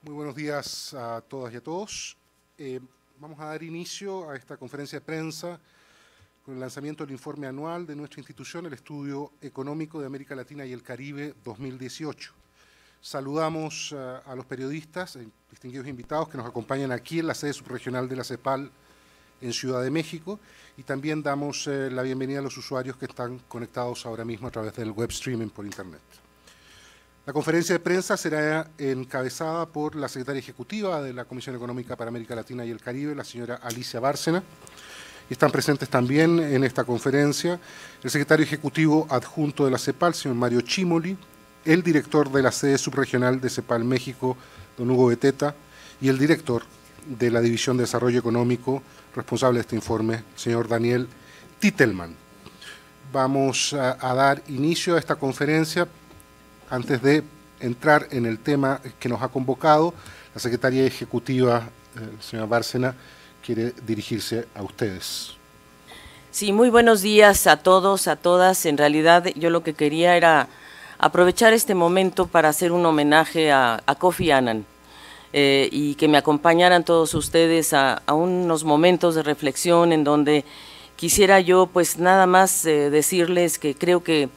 Muy buenos días a todas y a todos. Vamos a dar inicio a esta conferencia de prensa con el lanzamiento del informe anual de nuestra institución, el Estudio Económico de América Latina y el Caribe 2018. Saludamos a los periodistas, distinguidos invitados que nos acompañan aquí en la sede subregional de la CEPAL en Ciudad de México, y también damos la bienvenida a los usuarios que están conectados ahora mismo a través del web streaming por Internet. La conferencia de prensa será encabezada por la secretaria ejecutiva de la Comisión Económica para América Latina y el Caribe, la señora Alicia Bárcena. Y están presentes también en esta conferencia el secretario ejecutivo adjunto de la CEPAL, señor Mario Chimoli, el director de la sede subregional de CEPAL México, don Hugo Beteta, y el director de la División de Desarrollo Económico, responsable de este informe, señor Daniel Titelman. Vamos a dar inicio a esta conferencia. Antes de entrar en el tema que nos ha convocado, la secretaria ejecutiva, señora Bárcena, quiere dirigirse a ustedes. Sí, muy buenos días a todos, a todas. En realidad yo lo que quería era aprovechar este momento para hacer un homenaje a Kofi Annan y que me acompañaran todos ustedes a unos momentos de reflexión en donde quisiera yo pues nada más decirles que creo que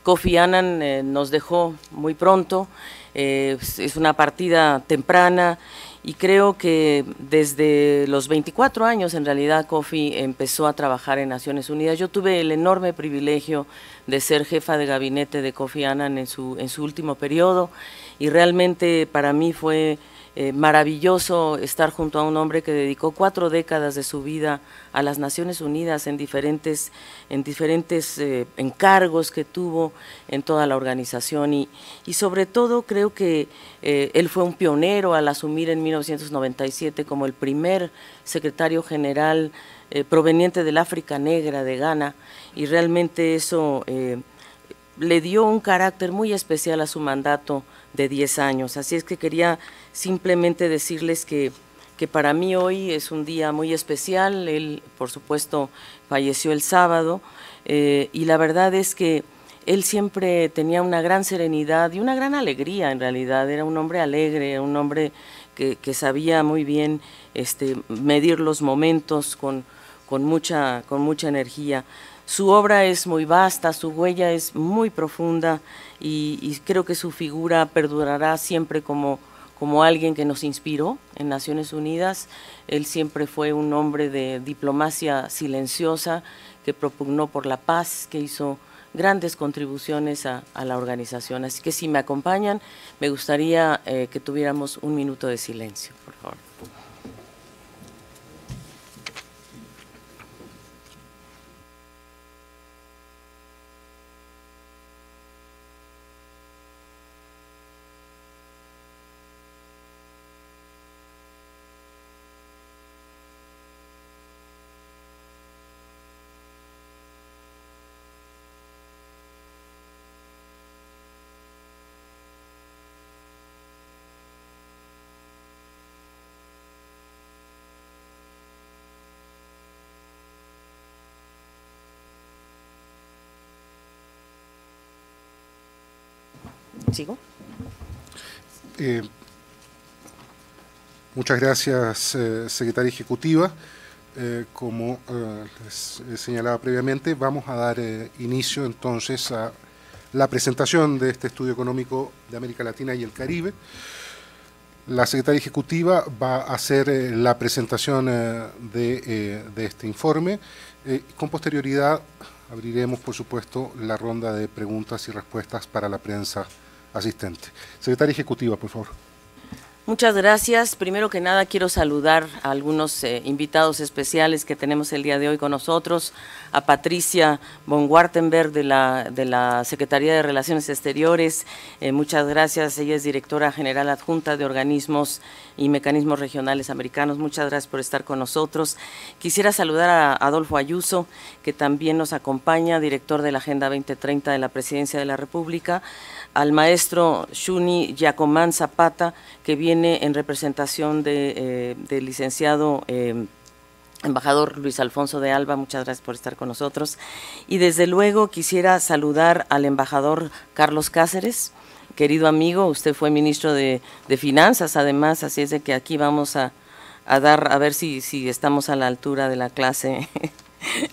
Kofi Annan nos dejó muy pronto, es una partida temprana y creo que desde los 24 años en realidad Kofi empezó a trabajar en Naciones Unidas. Yo tuve el enorme privilegio de ser jefa de gabinete de Kofi Annan en su último periodo y realmente para mí fue maravilloso estar junto a un hombre que dedicó 4 décadas de su vida a las Naciones Unidas en diferentes encargos que tuvo en toda la organización y sobre todo creo que él fue un pionero al asumir en 1997 como el primer secretario general proveniente del África Negra de Ghana, y realmente eso le dio un carácter muy especial a su mandato de 10 años. Así es que quería simplemente decirles que para mí hoy es un día muy especial. Él, por supuesto, falleció el sábado y la verdad es que él siempre tenía una gran serenidad y una gran alegría en realidad. Era un hombre alegre, un hombre que sabía muy bien medir los momentos con mucha energía. Su obra es muy vasta, su huella es muy profunda y creo que su figura perdurará siempre como alguien que nos inspiró en Naciones Unidas. Él siempre fue un hombre de diplomacia silenciosa que propugnó por la paz, que hizo grandes contribuciones a la organización. Así que si me acompañan, me gustaría que tuviéramos un minuto de silencio, por favor. ¿Sigo? Muchas gracias, secretaria ejecutiva. Como les señalaba previamente, vamos a dar inicio entonces a la presentación de este Estudio Económico de América Latina y el Caribe. La secretaria ejecutiva va a hacer la presentación de este informe. Con posterioridad abriremos, por supuesto, la ronda de preguntas y respuestas para la prensa asistente. Secretaria ejecutiva, por favor. Muchas gracias. Primero que nada quiero saludar a algunos invitados especiales que tenemos el día de hoy con nosotros, a Patricia von Wartenberg de la Secretaría de Relaciones Exteriores. Muchas gracias, ella es directora general adjunta de Organismos y Mecanismos Regionales Americanos. Muchas gracias por estar con nosotros. Quisiera saludar a Adolfo Ayuso, que también nos acompaña, director de la Agenda 2030 de la Presidencia de la República, al maestro Shuni Giacomán Zapata, que viene en representación del licenciado embajador Luis Alfonso de Alba. Muchas gracias por estar con nosotros. Y desde luego quisiera saludar al embajador Carlos Cáceres, querido amigo, usted fue ministro de Finanzas además, así es de que aquí vamos a ver si estamos a la altura de la clase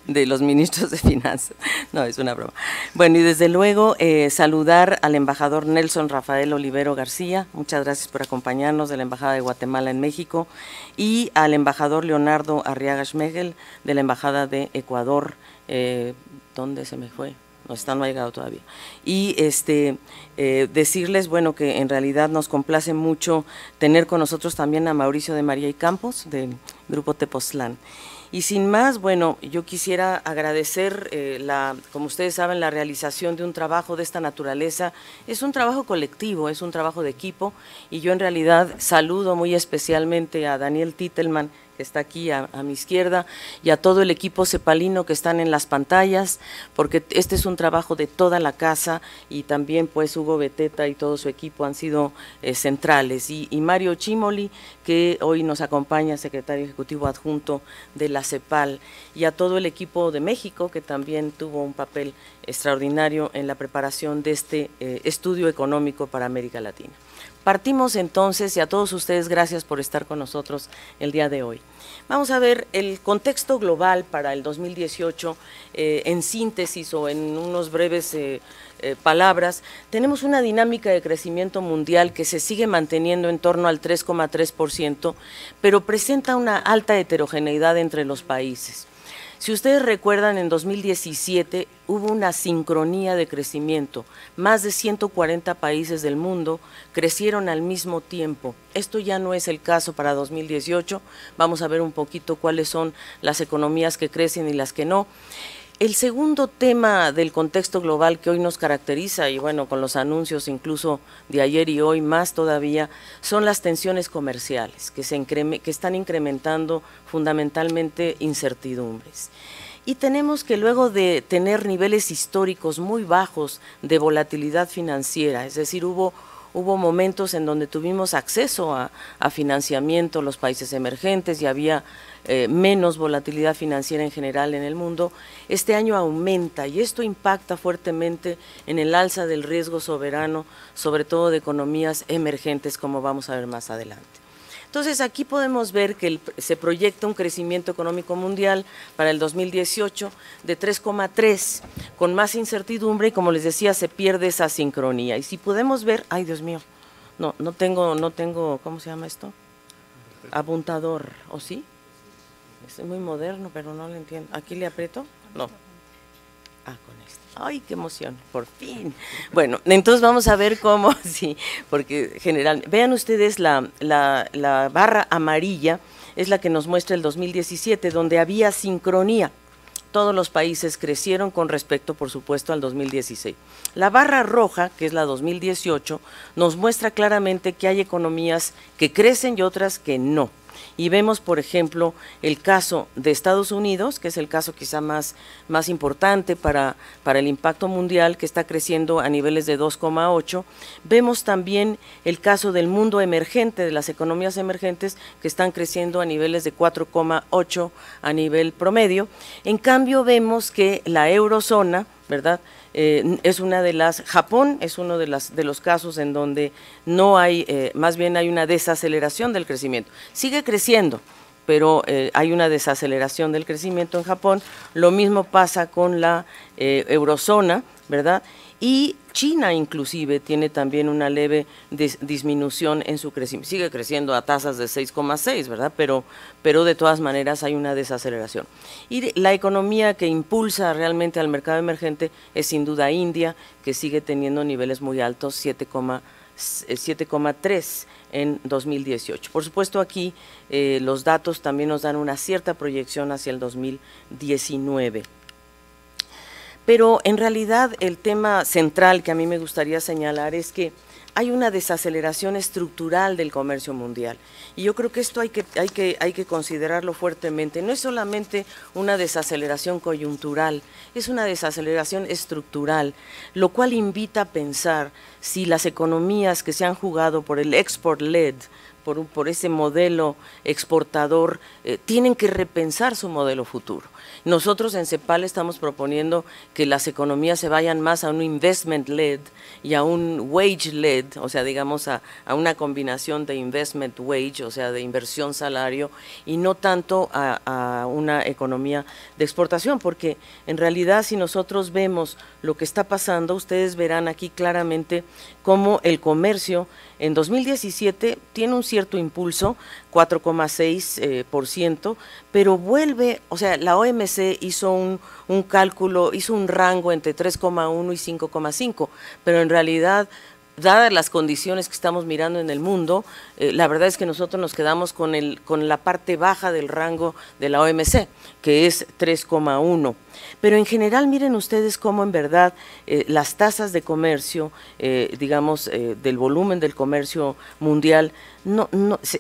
de los ministros de Finanzas. No, es una broma. Bueno, y desde luego saludar al embajador Nelson Rafael Olivero García, muchas gracias por acompañarnos, de la Embajada de Guatemala en México, y al embajador Leonardo Arriaga Schmegel, de la Embajada de Ecuador. ¿Dónde se me fue? No ha llegado todavía. Y decirles, bueno, que en realidad nos complace mucho tener con nosotros también a Mauricio de María y Campos, del Grupo Tepoztlán. Y sin más, bueno, yo quisiera agradecer, como ustedes saben, la realización de un trabajo de esta naturaleza. Es un trabajo colectivo, es un trabajo de equipo, y yo en realidad saludo muy especialmente a Daniel Titelman, que está aquí a mi izquierda, y a todo el equipo cepalino que están en las pantallas, porque este es un trabajo de toda la casa, y también pues Hugo Beteta y todo su equipo han sido centrales, y Mario Chimoli, que hoy nos acompaña, secretario ejecutivo adjunto de la CEPAL, y a todo el equipo de México, que también tuvo un papel extraordinario en la preparación de este estudio económico para América Latina. Partimos entonces, y a todos ustedes gracias por estar con nosotros el día de hoy. Vamos a ver el contexto global para el 2018 en síntesis o en unos breves palabras. Tenemos una dinámica de crecimiento mundial que se sigue manteniendo en torno al 3,3%, pero presenta una alta heterogeneidad entre los países. Si ustedes recuerdan, en 2017 hubo una sincronía de crecimiento. Más de 140 países del mundo crecieron al mismo tiempo. Esto ya no es el caso para 2018. Vamos a ver un poquito cuáles son las economías que crecen y las que no. El segundo tema del contexto global que hoy nos caracteriza, y bueno, con los anuncios incluso de ayer y hoy más todavía, son las tensiones comerciales que están incrementando fundamentalmente incertidumbres. Y tenemos que, luego de tener niveles históricos muy bajos de volatilidad financiera, es decir, hubo momentos en donde tuvimos acceso a financiamiento los países emergentes y había menos volatilidad financiera en general en el mundo. Este año aumenta, y esto impacta fuertemente en el alza del riesgo soberano, sobre todo de economías emergentes, como vamos a ver más adelante. Entonces, aquí podemos ver que se proyecta un crecimiento económico mundial para el 2018 de 3,3, con más incertidumbre, y como les decía, se pierde esa sincronía. Y si podemos ver, ay Dios mío, no tengo, ¿cómo se llama esto? Apuntador, ¿o sí? Es muy moderno, pero no lo entiendo. ¿Aquí le aprieto? No. Ah, con esto. ¡Ay, qué emoción! Por fin. Bueno, entonces vamos a ver cómo, sí, porque generalmente, vean ustedes la barra amarilla, es la que nos muestra el 2017, donde había sincronía. Todos los países crecieron con respecto, por supuesto, al 2016. La barra roja, que es la 2018, nos muestra claramente que hay economías que crecen y otras que no. Y vemos, por ejemplo, el caso de Estados Unidos, que es el caso quizá más importante para el impacto mundial, que está creciendo a niveles de 2,8. Vemos también el caso del mundo emergente, de las economías emergentes, que están creciendo a niveles de 4,8 a nivel promedio. En cambio, vemos que la eurozona, ¿verdad?, es una de las, Japón es uno de los casos en donde no hay, más bien hay una desaceleración del crecimiento. Sigue creciendo, pero hay una desaceleración del crecimiento en Japón. Lo mismo pasa con la eurozona, ¿verdad? Y China inclusive tiene también una leve disminución en su crecimiento. Sigue creciendo a tasas de 6,6, ¿verdad? Pero de todas maneras hay una desaceleración. Y la economía que impulsa realmente al mercado emergente es sin duda India, que sigue teniendo niveles muy altos, 7,3 en 2018. Por supuesto, aquí los datos también nos dan una cierta proyección hacia el 2019. Pero en realidad el tema central que a mí me gustaría señalar es que hay una desaceleración estructural del comercio mundial, y yo creo que esto hay que considerarlo fuertemente. No es solamente una desaceleración coyuntural, es una desaceleración estructural, lo cual invita a pensar si las economías que se han jugado por el export-led, por ese modelo exportador, tienen que repensar su modelo futuro. Nosotros en CEPAL estamos proponiendo que las economías se vayan más a un investment-led y a un wage-led, o sea, digamos a una combinación de investment-wage, o sea, de inversión-salario, y no tanto a una economía de exportación, porque en realidad si nosotros vemos lo que está pasando, ustedes verán aquí claramente cómo el comercio en 2017 tiene un cierto impulso, 4,6%, pero vuelve, o sea, la OMC hizo un cálculo, hizo un rango entre 3,1 y 5,5, pero en realidad, dadas las condiciones que estamos mirando en el mundo, la verdad es que nosotros nos quedamos con la parte baja del rango de la OMC, que es 3,1. Pero en general miren ustedes cómo en verdad las tasas de comercio, digamos, del volumen del comercio mundial, no,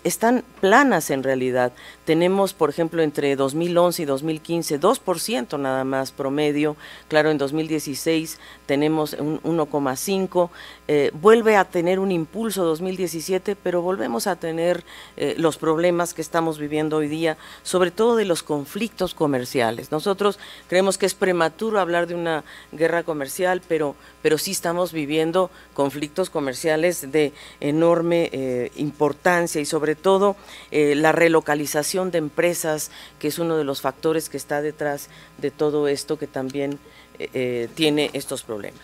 están planas en realidad. Tenemos, por ejemplo, entre 2011 y 2015, 2% nada más promedio. Claro, en 2016 tenemos un 1,5%. Vuelve a tener un impulso 2017, pero volvemos a tener los problemas que estamos viviendo hoy día, sobre todo de los conflictos comerciales. Nosotros creemos que es prematuro hablar de una guerra comercial, pero sí estamos viviendo conflictos comerciales de enorme importancia y sobre todo la relocalización de empresas, que es uno de los factores que está detrás de todo esto, que también tiene estos problemas.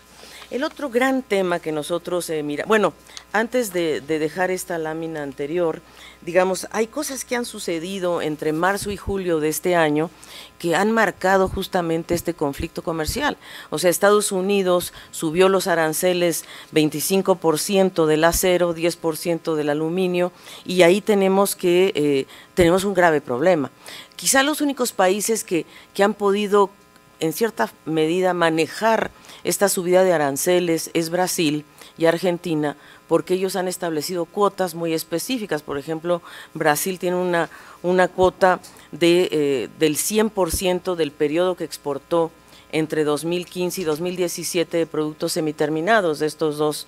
El otro gran tema que nosotros bueno, antes de dejar esta lámina anterior, digamos, hay cosas que han sucedido entre marzo y julio de este año que han marcado justamente este conflicto comercial. O sea, Estados Unidos subió los aranceles 25% del acero, 10% del aluminio, y ahí tenemos un grave problema. Quizá los únicos países que han podido en cierta medida manejar esta subida de aranceles es Brasil y Argentina, porque ellos han establecido cuotas muy específicas. Por ejemplo, Brasil tiene una cuota del 100% del periodo que exportó entre 2015 y 2017 de productos semiterminados de estos dos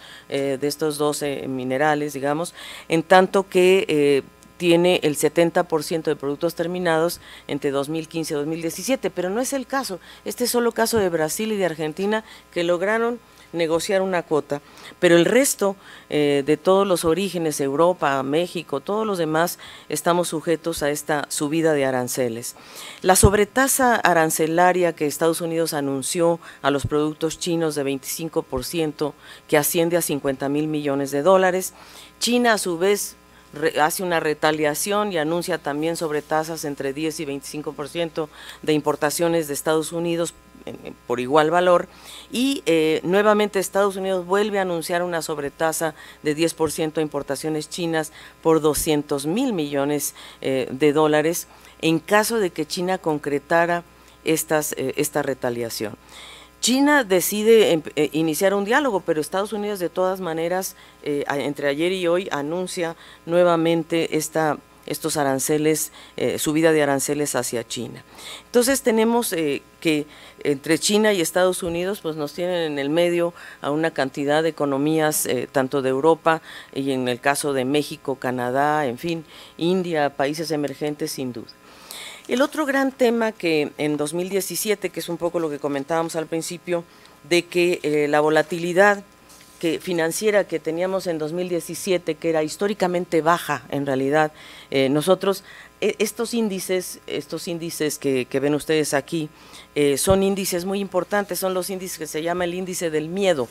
minerales, digamos, en tanto que tiene el 70% de productos terminados entre 2015 y 2017, pero no es el caso. Este es solo caso de Brasil y de Argentina, que lograron negociar una cuota, pero el resto de todos los orígenes, Europa, México, todos los demás, estamos sujetos a esta subida de aranceles. La sobretasa arancelaria que Estados Unidos anunció a los productos chinos de 25%, que asciende a 50,000 millones de dólares, China a su vez hace una retaliación y anuncia también sobretasas entre 10 y 25% de importaciones de Estados Unidos por igual valor, y nuevamente Estados Unidos vuelve a anunciar una sobretasa de 10% de importaciones chinas por 200,000 millones de dólares en caso de que China concretara esta retaliación. China decide iniciar un diálogo, pero Estados Unidos de todas maneras, entre ayer y hoy, anuncia nuevamente estos aranceles, subida de aranceles hacia China. Entonces tenemos que entre China y Estados Unidos pues nos tienen en el medio a una cantidad de economías, tanto de Europa y en el caso de México, Canadá, en fin, India, países emergentes sin duda. El otro gran tema que en 2017, que es un poco lo que comentábamos al principio, de que la volatilidad financiera que teníamos en 2017, que era históricamente baja en realidad, nosotros, estos índices que ven ustedes aquí, son índices muy importantes, son los índices que se llama el índice del miedo,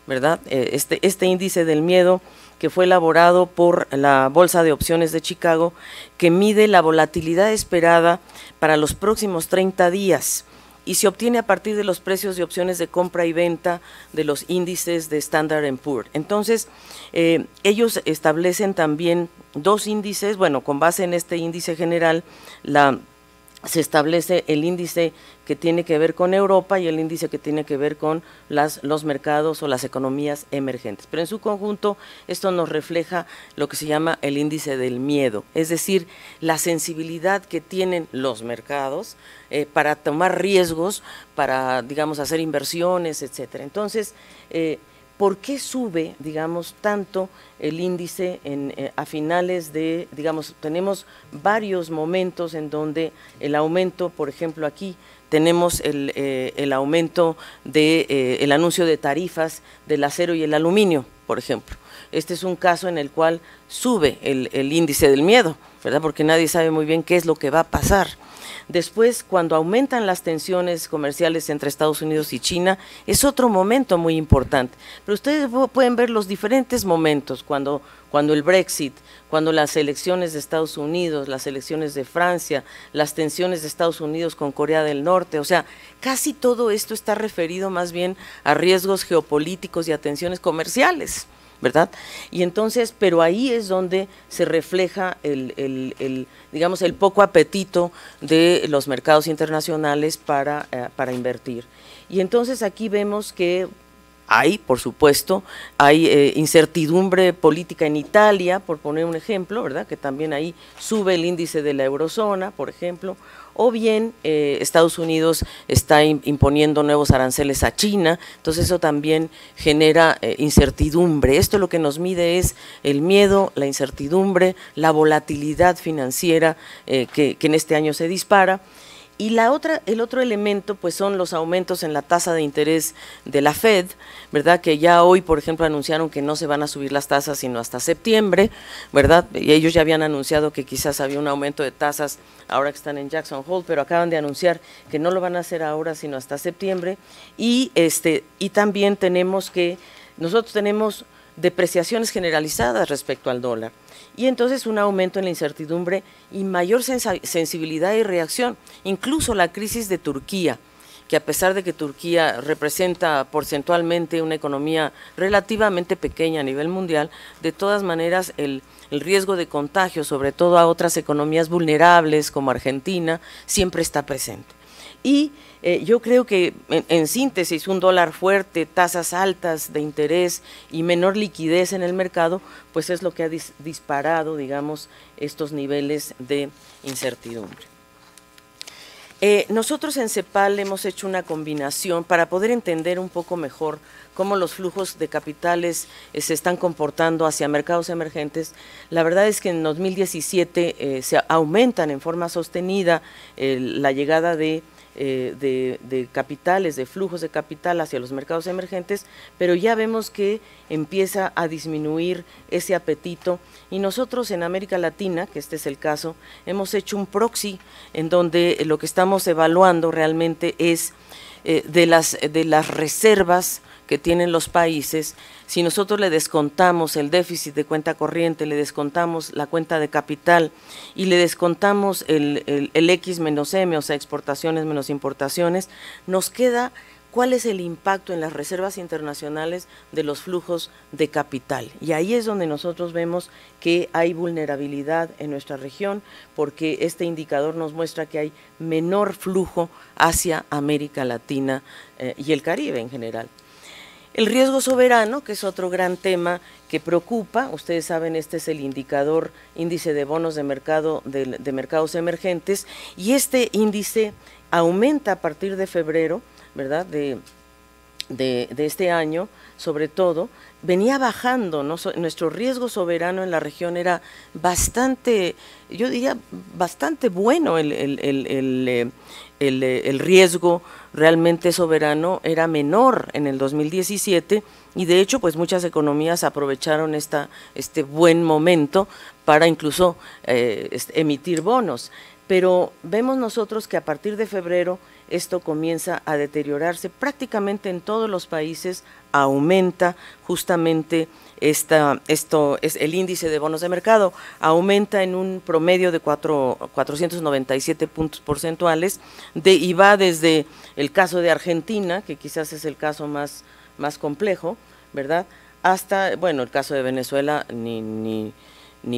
¿verdad? Este índice del miedo que fue elaborado por la Bolsa de Opciones de Chicago, que mide la volatilidad esperada para los próximos 30 días y se obtiene a partir de los precios de opciones de compra y venta de los índices de Standard & Poor's. Entonces, ellos establecen también dos índices, bueno, con base en este índice general, se establece el índice que tiene que ver con Europa y el índice que tiene que ver con los mercados o las economías emergentes. Pero en su conjunto esto nos refleja lo que se llama el índice del miedo, es decir, la sensibilidad que tienen los mercados para tomar riesgos, para, digamos, hacer inversiones, etcétera. Entonces, ¿por qué sube, digamos, tanto el índice a finales de, digamos, tenemos varios momentos en donde el aumento, por ejemplo, aquí tenemos el aumento el anuncio de tarifas del acero y el aluminio, por ejemplo. Este es un caso en el cual sube el índice del miedo, ¿verdad? Porque nadie sabe muy bien qué es lo que va a pasar. Después, cuando aumentan las tensiones comerciales entre Estados Unidos y China, es otro momento muy importante. Pero ustedes pueden ver los diferentes momentos, cuando el Brexit, cuando las elecciones de Estados Unidos, las elecciones de Francia, las tensiones de Estados Unidos con Corea del Norte, o sea, casi todo esto está referido más bien a riesgos geopolíticos y a tensiones comerciales, ¿verdad? Y entonces, pero ahí es donde se refleja digamos, el poco apetito de los mercados internacionales para invertir. Y entonces aquí vemos que hay, por supuesto, hay incertidumbre política en Italia, por poner un ejemplo, ¿verdad? Que también ahí sube el índice de la eurozona, por ejemplo, o bien Estados Unidos está imponiendo nuevos aranceles a China, entonces eso también genera incertidumbre. Esto lo que nos mide es el miedo, la incertidumbre, la volatilidad financiera que en este año se dispara. Y el otro elemento pues son los aumentos en la tasa de interés de la Fed, ¿verdad? Que ya hoy, por ejemplo, anunciaron que no se van a subir las tasas sino hasta septiembre, ¿verdad? Y ellos ya habían anunciado que quizás había un aumento de tasas ahora que están en Jackson Hole, pero acaban de anunciar que no lo van a hacer ahora sino hasta septiembre. Y también nosotros tenemos depreciaciones generalizadas respecto al dólar. Y entonces un aumento en la incertidumbre y mayor sensibilidad y reacción, incluso la crisis de Turquía, que a pesar de que Turquía representa porcentualmente una economía relativamente pequeña a nivel mundial, de todas maneras el riesgo de contagio, sobre todo a otras economías vulnerables como Argentina, siempre está presente. Y yo creo que, en síntesis, un dólar fuerte, tasas altas de interés y menor liquidez en el mercado, pues es lo que ha disparado, digamos, estos niveles de incertidumbre. Nosotros en CEPAL hemos hecho una combinación para poder entender un poco mejor cómo los flujos de capitales se están comportando hacia mercados emergentes. La verdad es que en 2017 se aumentan en forma sostenida la llegada de capitales, de flujos de capital hacia los mercados emergentes, pero ya vemos que empieza a disminuir ese apetito y nosotros en América Latina, que este es el caso, hemos hecho un proxy en donde lo que estamos evaluando realmente es de las reservas que tienen los países. Si nosotros le descontamos el déficit de cuenta corriente, le descontamos la cuenta de capital y le descontamos el X menos M, o sea, exportaciones menos importaciones, nos queda cuál es el impacto en las reservas internacionales de los flujos de capital. Y ahí es donde nosotros vemos que hay vulnerabilidad en nuestra región, porque este indicador nos muestra que hay menor flujo hacia América Latina y el Caribe en general. El riesgo soberano, que es otro gran tema que preocupa, ustedes saben, este es el indicador, índice de bonos de mercado de mercados emergentes, y este índice aumenta a partir de febrero, ¿verdad?, de este año, sobre todo, venía bajando, ¿no? Nuestro riesgo soberano en la región era bastante, yo diría, bastante bueno, el riesgo realmente soberano era menor en el 2017 y de hecho pues muchas economías aprovecharon este buen momento para incluso emitir bonos, pero vemos nosotros que a partir de febrero esto comienza a deteriorarse prácticamente en todos los países, aumenta justamente esto es el índice de bonos de mercado, aumenta en un promedio de 497 puntos porcentuales y va desde el caso de Argentina, que quizás es el caso más complejo, ¿verdad?, hasta, bueno, el caso de Venezuela ni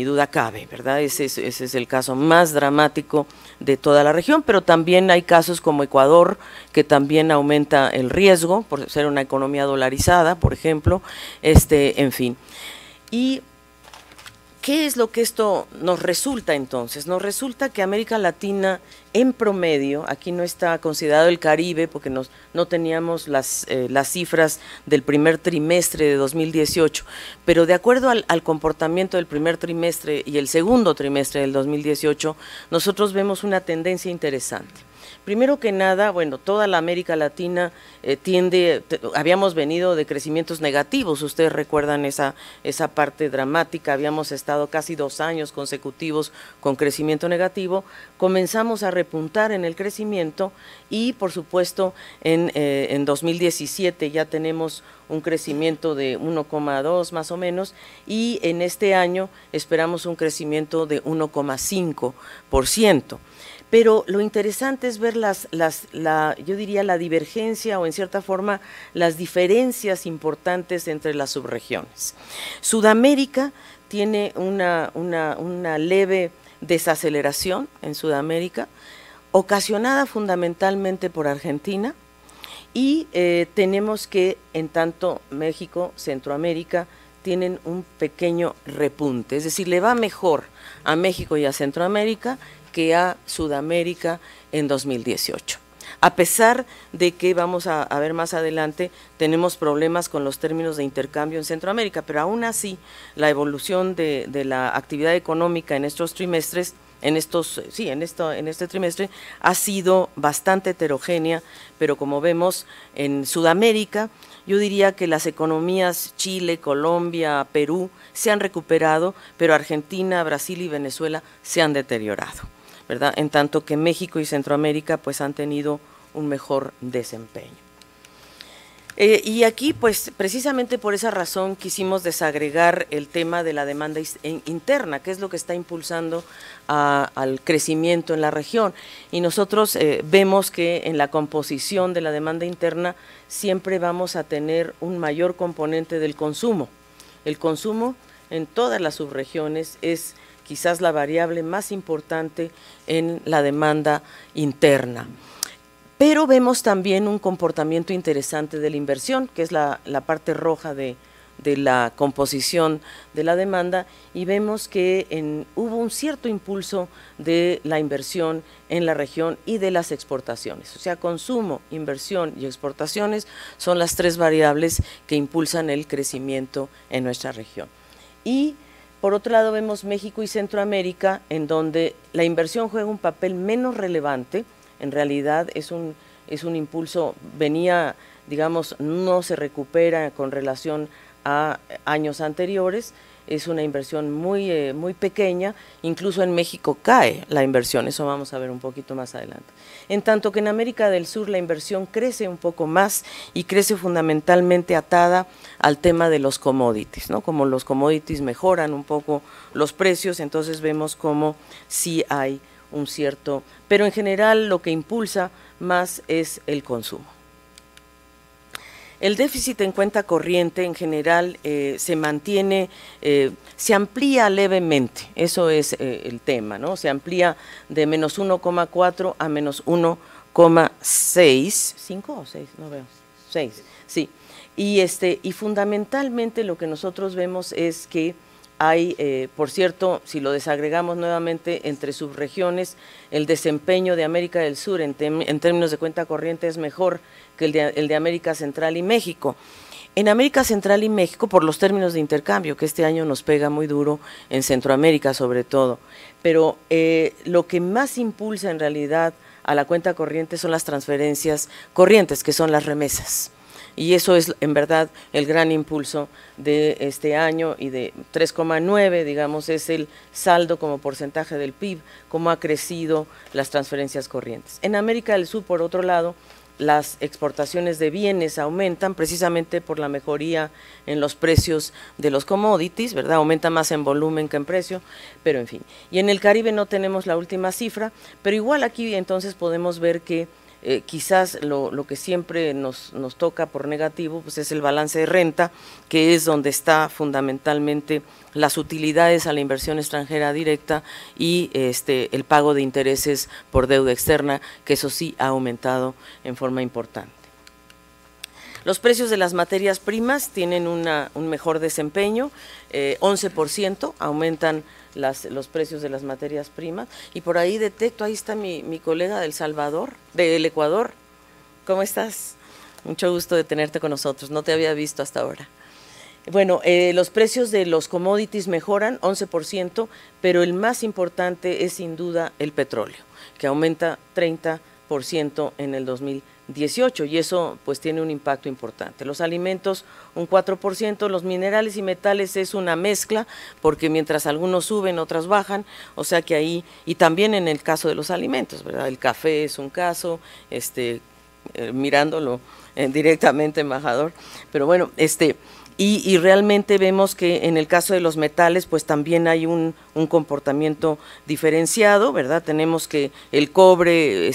duda cabe, ¿verdad? Ese es el caso más dramático de toda la región, pero también hay casos como Ecuador, que también aumenta el riesgo por ser una economía dolarizada, por ejemplo, en fin. ¿Y ¿Qué es lo que esto nos resulta entonces? Nos resulta que América Latina en promedio, aquí no está considerado el Caribe porque no teníamos las cifras del primer trimestre de 2018, pero de acuerdo al comportamiento del primer trimestre y el segundo trimestre del 2018, nosotros vemos una tendencia interesante. Primero que nada, bueno, toda la América Latina habíamos venido de crecimientos negativos, ustedes recuerdan esa parte dramática, habíamos estado casi 2 años consecutivos con crecimiento negativo, comenzamos a repuntar en el crecimiento y por supuesto en 2017 ya tenemos un crecimiento de 1,2 más o menos y en este año esperamos un crecimiento de 1,5%. Pero lo interesante es ver yo diría la divergencia o en cierta forma las diferencias importantes entre las subregiones. Sudamérica tiene una leve desaceleración en Sudamérica, ocasionada fundamentalmente por Argentina, y tenemos que en tanto México, Centroamérica, tienen un pequeño repunte, es decir, le va mejor a México y a Centroamérica que a Sudamérica en 2018. A pesar de que vamos a ver más adelante, tenemos problemas con los términos de intercambio en Centroamérica, pero aún así la evolución de la actividad económica en estos trimestres, en este trimestre ha sido bastante heterogénea, pero como vemos en Sudamérica, yo diría que las economías Chile, Colombia, Perú se han recuperado, pero Argentina, Brasil y Venezuela se han deteriorado, ¿verdad? En tanto que México y Centroamérica pues han tenido un mejor desempeño. Y aquí pues precisamente por esa razón quisimos desagregar el tema de la demanda interna, que es lo que está impulsando al crecimiento en la región. Y nosotros vemos que en la composición de la demanda interna siempre vamos a tener un mayor componente del consumo. El consumo en todas las subregiones es quizás la variable más importante en la demanda interna. Pero vemos también un comportamiento interesante de la inversión, que es la parte roja de la composición de la demanda, y vemos que hubo un cierto impulso de la inversión en la región y de las exportaciones. O sea, consumo, inversión y exportaciones son las 3 variables que impulsan el crecimiento en nuestra región. Y por otro lado vemos México y Centroamérica, en donde la inversión juega un papel menos relevante. En realidad es un impulso, digamos, no se recupera con relación a años anteriores, es una inversión muy pequeña, incluso en México cae la inversión, eso vamos a ver un poquito más adelante. En tanto que en América del Sur la inversión crece un poco más y crece fundamentalmente atada al tema de los commodities, ¿no? Como los commodities mejoran un poco los precios, entonces vemos como sí hay un cierto, pero en general lo que impulsa más es el consumo. El déficit en cuenta corriente en general se mantiene, se amplía levemente, eso es el tema, ¿no? Se amplía de menos 1,4 a menos 1,6, ¿5 o 6? No veo, 6, sí. Y fundamentalmente lo que nosotros vemos es que hay, por cierto, si lo desagregamos nuevamente entre subregiones, el desempeño de América del Sur en términos de cuenta corriente es mejor que el de América Central y México. En América Central y México, por los términos de intercambio, que este año nos pega muy duro en Centroamérica sobre todo, pero lo que más impulsa en realidad a la cuenta corriente son las transferencias corrientes, que son las remesas. Y eso es en verdad el gran impulso de este año, y de 3,9, digamos, es el saldo como porcentaje del PIB, cómo ha crecido las transferencias corrientes. En América del Sur, por otro lado, las exportaciones de bienes aumentan precisamente por la mejoría en los precios de los commodities, ¿verdad? Aumenta más en volumen que en precio, pero en fin. Y en el Caribe no tenemos la última cifra, pero igual aquí entonces podemos ver que quizás lo que siempre nos toca por negativo pues es el balance de renta, que es donde está fundamentalmente las utilidades a la inversión extranjera directa y el pago de intereses por deuda externa, que eso sí ha aumentado en forma importante. Los precios de las materias primas tienen un mejor desempeño, 11% aumentan los precios de las materias primas, y por ahí detecto, ahí está mi colega del Ecuador. ¿Cómo estás? Mucho gusto de tenerte con nosotros, no te había visto hasta ahora. Bueno, los precios de los commodities mejoran 11%, pero el más importante es sin duda el petróleo, que aumenta 30% en el 2018, y eso pues tiene un impacto importante. Los alimentos un 4%, los minerales y metales es una mezcla, porque mientras algunos suben, otras bajan, o sea que ahí, y también en el caso de los alimentos, ¿verdad? El café es un caso, mirándolo directamente, embajador, pero bueno, y realmente vemos que en el caso de los metales pues también hay un comportamiento diferenciado, ¿verdad? Tenemos que el cobre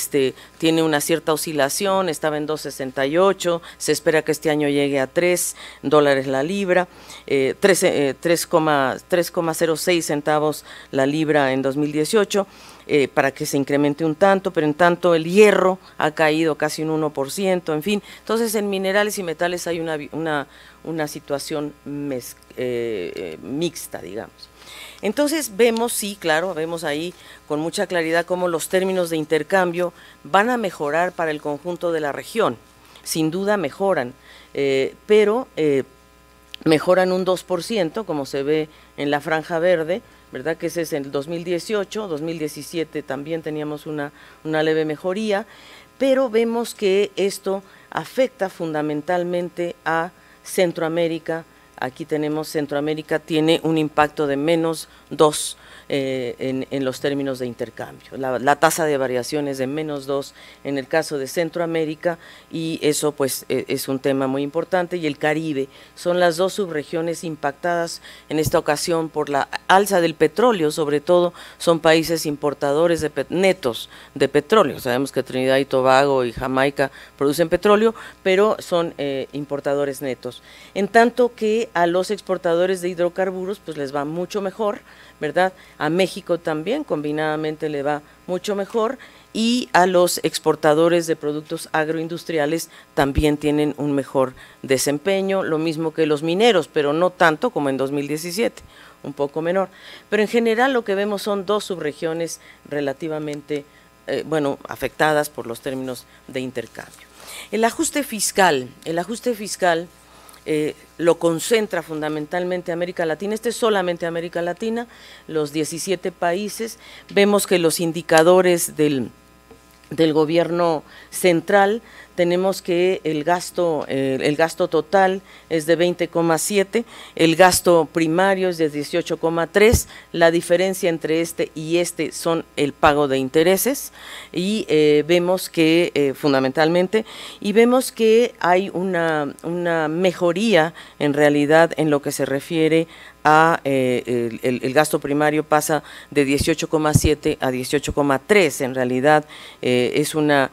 tiene una cierta oscilación, estaba en 2.68, se espera que este año llegue a $3 la libra, 3,06 centavos la libra en 2018, para que se incremente un tanto, pero en tanto el hierro ha caído casi un 1%, en fin. Entonces en minerales y metales hay una situación mixta, digamos. Entonces vemos, sí, claro, vemos ahí con mucha claridad cómo los términos de intercambio van a mejorar para el conjunto de la región, sin duda mejoran, pero mejoran un 2%, como se ve en la franja verde, ¿verdad? Que ese es en el 2018, 2017 también teníamos una leve mejoría, pero vemos que esto afecta fundamentalmente a Centroamérica. Aquí tenemos, Centroamérica tiene un impacto de -2 en los términos de intercambio. La tasa de variación es de -2 en el caso de Centroamérica, y eso pues es un tema muy importante. Y el Caribe son las dos subregiones impactadas en esta ocasión por la alza del petróleo, sobre todo son países importadores netos de petróleo. Sabemos que Trinidad y Tobago y Jamaica producen petróleo, pero son importadores netos. En tanto que a los exportadores de hidrocarburos pues les va mucho mejor, ¿verdad? A México también combinadamente le va mucho mejor, y a los exportadores de productos agroindustriales también tienen un mejor desempeño, lo mismo que los mineros, pero no tanto como en 2017, un poco menor. Pero en general lo que vemos son dos subregiones relativamente, afectadas por los términos de intercambio. El ajuste fiscal lo concentra fundamentalmente América Latina. Es solamente América Latina, los 17 países. Vemos que los indicadores del gobierno central, tenemos que el gasto total es de 20,7, el gasto primario es de 18,3, la diferencia entre y son el pago de intereses, y vemos que fundamentalmente, y vemos que hay una mejoría en realidad en lo que se refiere a el gasto primario, pasa de 18,7 a 18,3, en realidad es una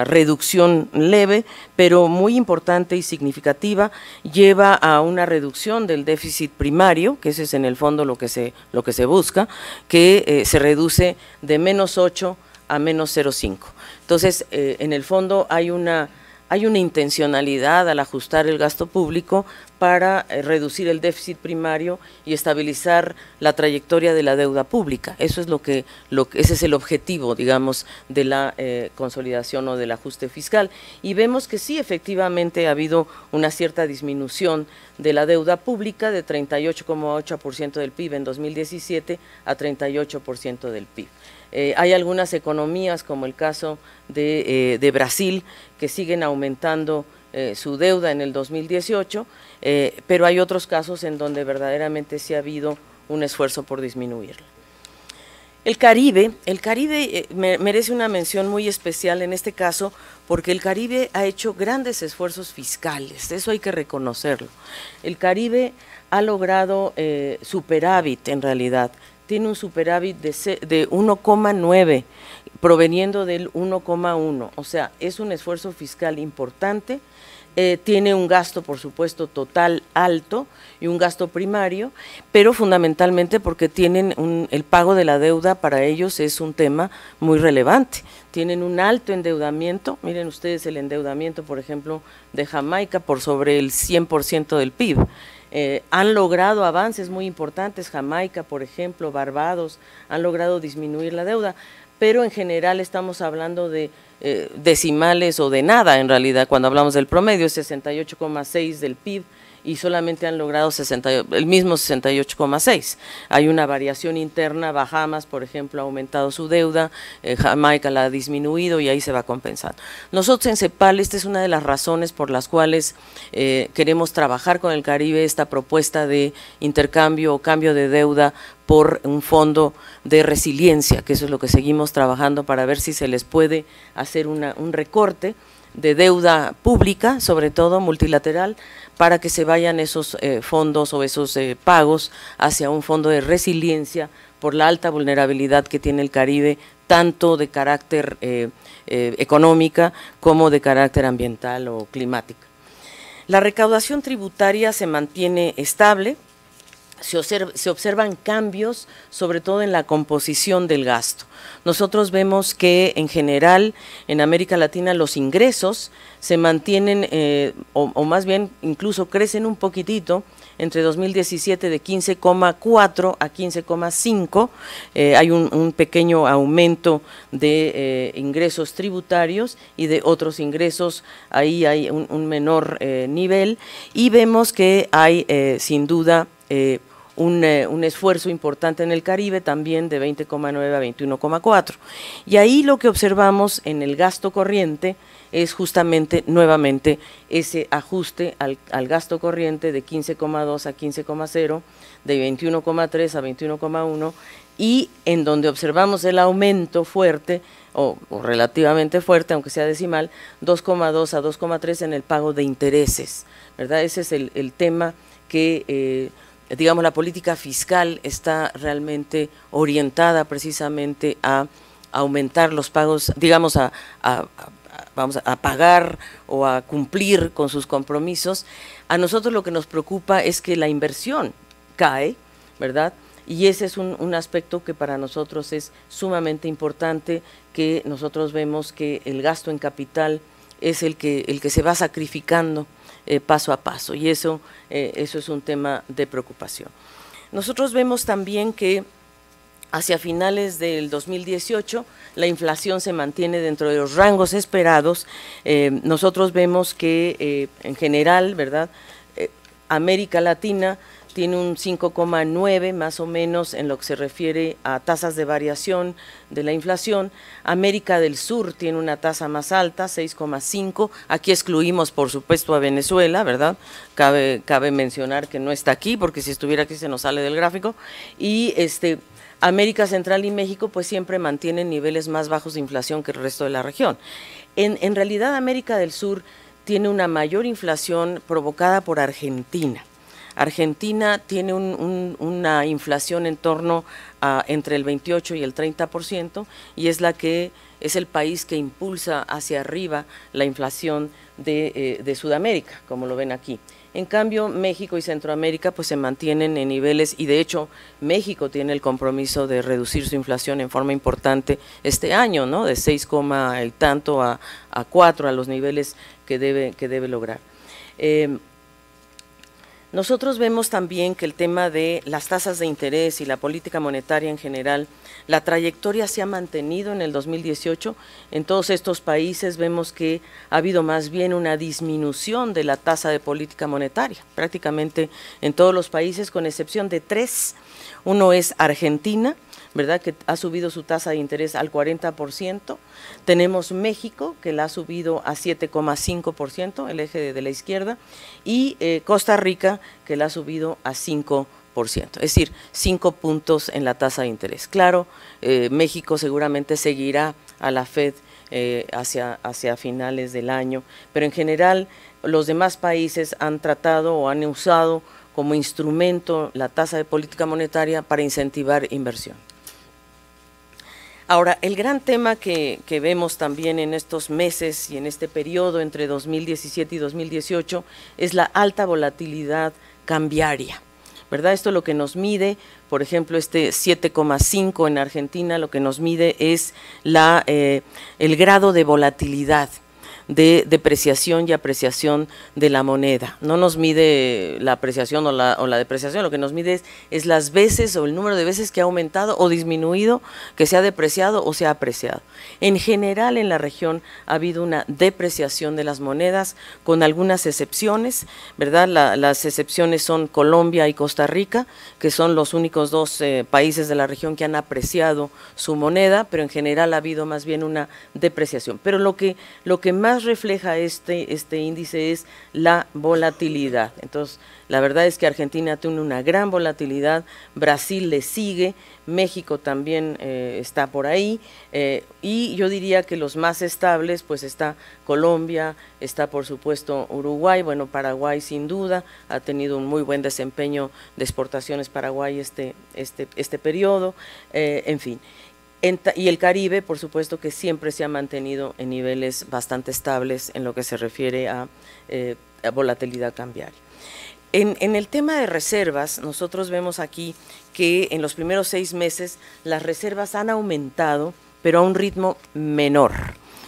reducción leve, pero muy importante y significativa, lleva a una reducción del déficit primario, que ese es en el fondo lo que se busca, que se reduce de -8 a -0,5. Entonces, en el fondo hay una intencionalidad al ajustar el gasto público para reducir el déficit primario y estabilizar la trayectoria de la deuda pública. Eso es ese es el objetivo, digamos, de la consolidación o del ajuste fiscal. Y vemos que sí, efectivamente ha habido una cierta disminución de la deuda pública de 38,8% del PIB en 2017 a 38% del PIB. Hay algunas economías, como el caso de Brasil, que siguen aumentando su deuda en el 2018, pero hay otros casos en donde verdaderamente sí ha habido un esfuerzo por disminuirla. El Caribe merece una mención muy especial en este caso, porque el Caribe ha hecho grandes esfuerzos fiscales, eso hay que reconocerlo. El Caribe ha logrado superávit en realidad, tiene un superávit de 1,9, proveniendo del 1,1, o sea, es un esfuerzo fiscal importante. tiene un gasto, por supuesto, total alto y un gasto primario, pero fundamentalmente porque tienen el pago de la deuda para ellos es un tema muy relevante. Tienen un alto endeudamiento, miren ustedes el endeudamiento, por ejemplo, de Jamaica por sobre el 100% del PIB. Han logrado avances muy importantes, Jamaica, por ejemplo, Barbados, han logrado disminuir la deuda, pero en general estamos hablando de decimales o de nada en realidad, cuando hablamos del promedio es 68,6 del PIB y solamente han logrado el mismo 68,6. Hay una variación interna, Bahamas, por ejemplo, ha aumentado su deuda, Jamaica la ha disminuido y ahí se va compensando. Nosotros en CEPAL, esta es una de las razones por las cuales queremos trabajar con el Caribe esta propuesta de intercambio o cambio de deuda por un fondo de resiliencia, que eso es lo que seguimos trabajando para ver si se les puede hacer un recorte de deuda pública, sobre todo multilateral, para que se vayan esos fondos o esos pagos hacia un fondo de resiliencia por la alta vulnerabilidad que tiene el Caribe, tanto de carácter económica como de carácter ambiental o climático. La recaudación tributaria se mantiene estable, se observan cambios, sobre todo en la composición del gasto. Nosotros vemos que en general en América Latina los ingresos se mantienen o más bien incluso crecen un poquitito entre 2017 de 15,4 a 15,5, hay un pequeño aumento de ingresos tributarios y de otros ingresos, ahí hay un menor nivel y vemos que hay sin duda un esfuerzo importante en el Caribe también de 20,9 a 21,4. Y ahí lo que observamos en el gasto corriente es justamente nuevamente ese ajuste al gasto corriente de 15,2 a 15,0, de 21,3 a 21,1 y en donde observamos el aumento fuerte o relativamente fuerte, aunque sea decimal, 2,2 a 2,3 en el pago de intereses, ¿verdad? Ese es el tema que digamos, la política fiscal está realmente orientada precisamente a aumentar los pagos, digamos, vamos a pagar o a cumplir con sus compromisos. A nosotros lo que nos preocupa es que la inversión cae, ¿verdad? Y ese es un aspecto que para nosotros es sumamente importante, que nosotros vemos que el gasto en capital es el que se va sacrificando paso a paso, y eso es un tema de preocupación. Nosotros vemos también que hacia finales del 2018 la inflación se mantiene dentro de los rangos esperados. Nosotros vemos que en general, ¿verdad?, América Latina tiene un 5,9 más o menos en lo que se refiere a tasas de variación de la inflación. América del Sur tiene una tasa más alta, 6,5. Aquí excluimos, por supuesto, a Venezuela, ¿verdad? Cabe mencionar que no está aquí, porque si estuviera aquí se nos sale del gráfico. Y América Central y México pues siempre mantienen niveles más bajos de inflación que el resto de la región. En realidad América del Sur tiene una mayor inflación provocada por Argentina. Argentina tiene una inflación en torno a entre el 28 y el 30% y es el país que impulsa hacia arriba la inflación de Sudamérica, como lo ven aquí. En cambio, México y Centroamérica pues se mantienen en niveles, y de hecho México tiene el compromiso de reducir su inflación en forma importante este año, ¿no? De 6, y tanto a 4 a los niveles que debe lograr. Nosotros vemos también que el tema de las tasas de interés y la política monetaria en general, la trayectoria se ha mantenido en el 2018. En todos estos países vemos que ha habido más bien una disminución de la tasa de política monetaria, prácticamente en todos los países, con excepción de 3. Uno es Argentina, ¿verdad?, que ha subido su tasa de interés al 40%. Tenemos México, que la ha subido a 7,5%, el eje de la izquierda, y Costa Rica, que la ha subido a 5%, es decir, 5 puntos en la tasa de interés. Claro, México seguramente seguirá a la FED hacia finales del año, pero en general los demás países han tratado o han usado como instrumento la tasa de política monetaria para incentivar inversión. Ahora, el gran tema que vemos también en estos meses y en este periodo entre 2017 y 2018 es la alta volatilidad cambiaria, ¿verdad? Esto lo que nos mide, por ejemplo, este 7,5 en Argentina, lo que nos mide es el grado de volatilidad, de depreciación y apreciación de la moneda. No nos mide la apreciación o la depreciación, lo que nos mide es las veces o el número de veces que ha aumentado o disminuido, que se ha depreciado o se ha apreciado. En general en la región ha habido una depreciación de las monedas con algunas excepciones, ¿verdad? Las excepciones son Colombia y Costa Rica, que son los únicos dos países de la región que han apreciado su moneda, pero en general ha habido más bien una depreciación. Pero lo que más refleja este índice es la volatilidad. Entonces, la verdad es que Argentina tiene una gran volatilidad, Brasil le sigue, México también está por ahí, y yo diría que los más estables, pues está Colombia, está por supuesto Uruguay, bueno, Paraguay sin duda, ha tenido un muy buen desempeño de exportaciones Paraguay este periodo, en fin. Y el Caribe, por supuesto, que siempre se ha mantenido en niveles bastante estables en lo que se refiere a volatilidad cambiaria. En el tema de reservas, nosotros vemos aquí que en los primeros 6 meses las reservas han aumentado, pero a un ritmo menor.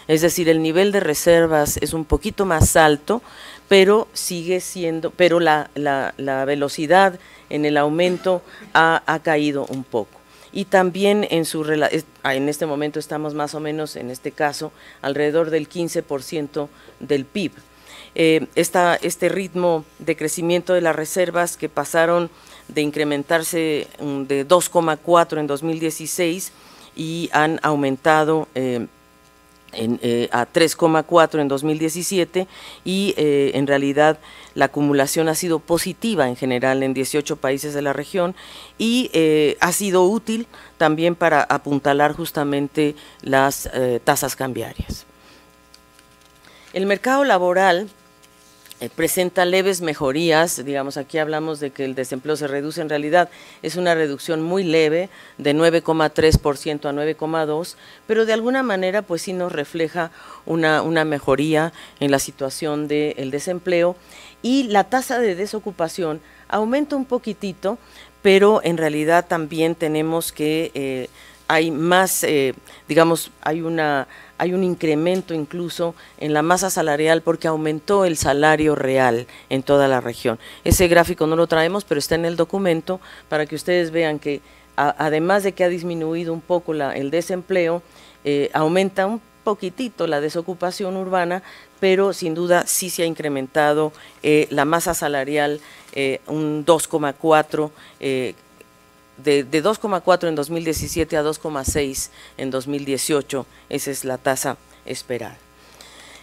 Es decir, el nivel de reservas es un poquito más alto, pero sigue siendo, pero la velocidad en el aumento ha caído un poco. Y también en este momento estamos más o menos, en este caso, alrededor del 15% del PIB. Este ritmo de crecimiento de las reservas que pasaron de incrementarse de 2,4 en 2016 y han aumentado a 3,4 en 2017 y en realidad la acumulación ha sido positiva en general en 18 países de la región y ha sido útil también para apuntalar justamente las tasas cambiarias. El mercado laboral presenta leves mejorías, digamos, aquí hablamos de que el desempleo se reduce, en realidad es una reducción muy leve de 9,3% a 9,2%, pero de alguna manera pues sí nos refleja una mejoría en la situación del desempleo y la tasa de desocupación aumenta un poquitito, pero en realidad también tenemos que hay más, digamos, hay un incremento incluso en la masa salarial porque aumentó el salario real en toda la región. Ese gráfico no lo traemos, pero está en el documento para que ustedes vean que además de que ha disminuido un poco el desempleo, aumenta un poquitito la desocupación urbana, pero sin duda sí se ha incrementado la masa salarial un 2,4%, de 2,4 en 2017 a 2,6 en 2018, esa es la tasa esperada.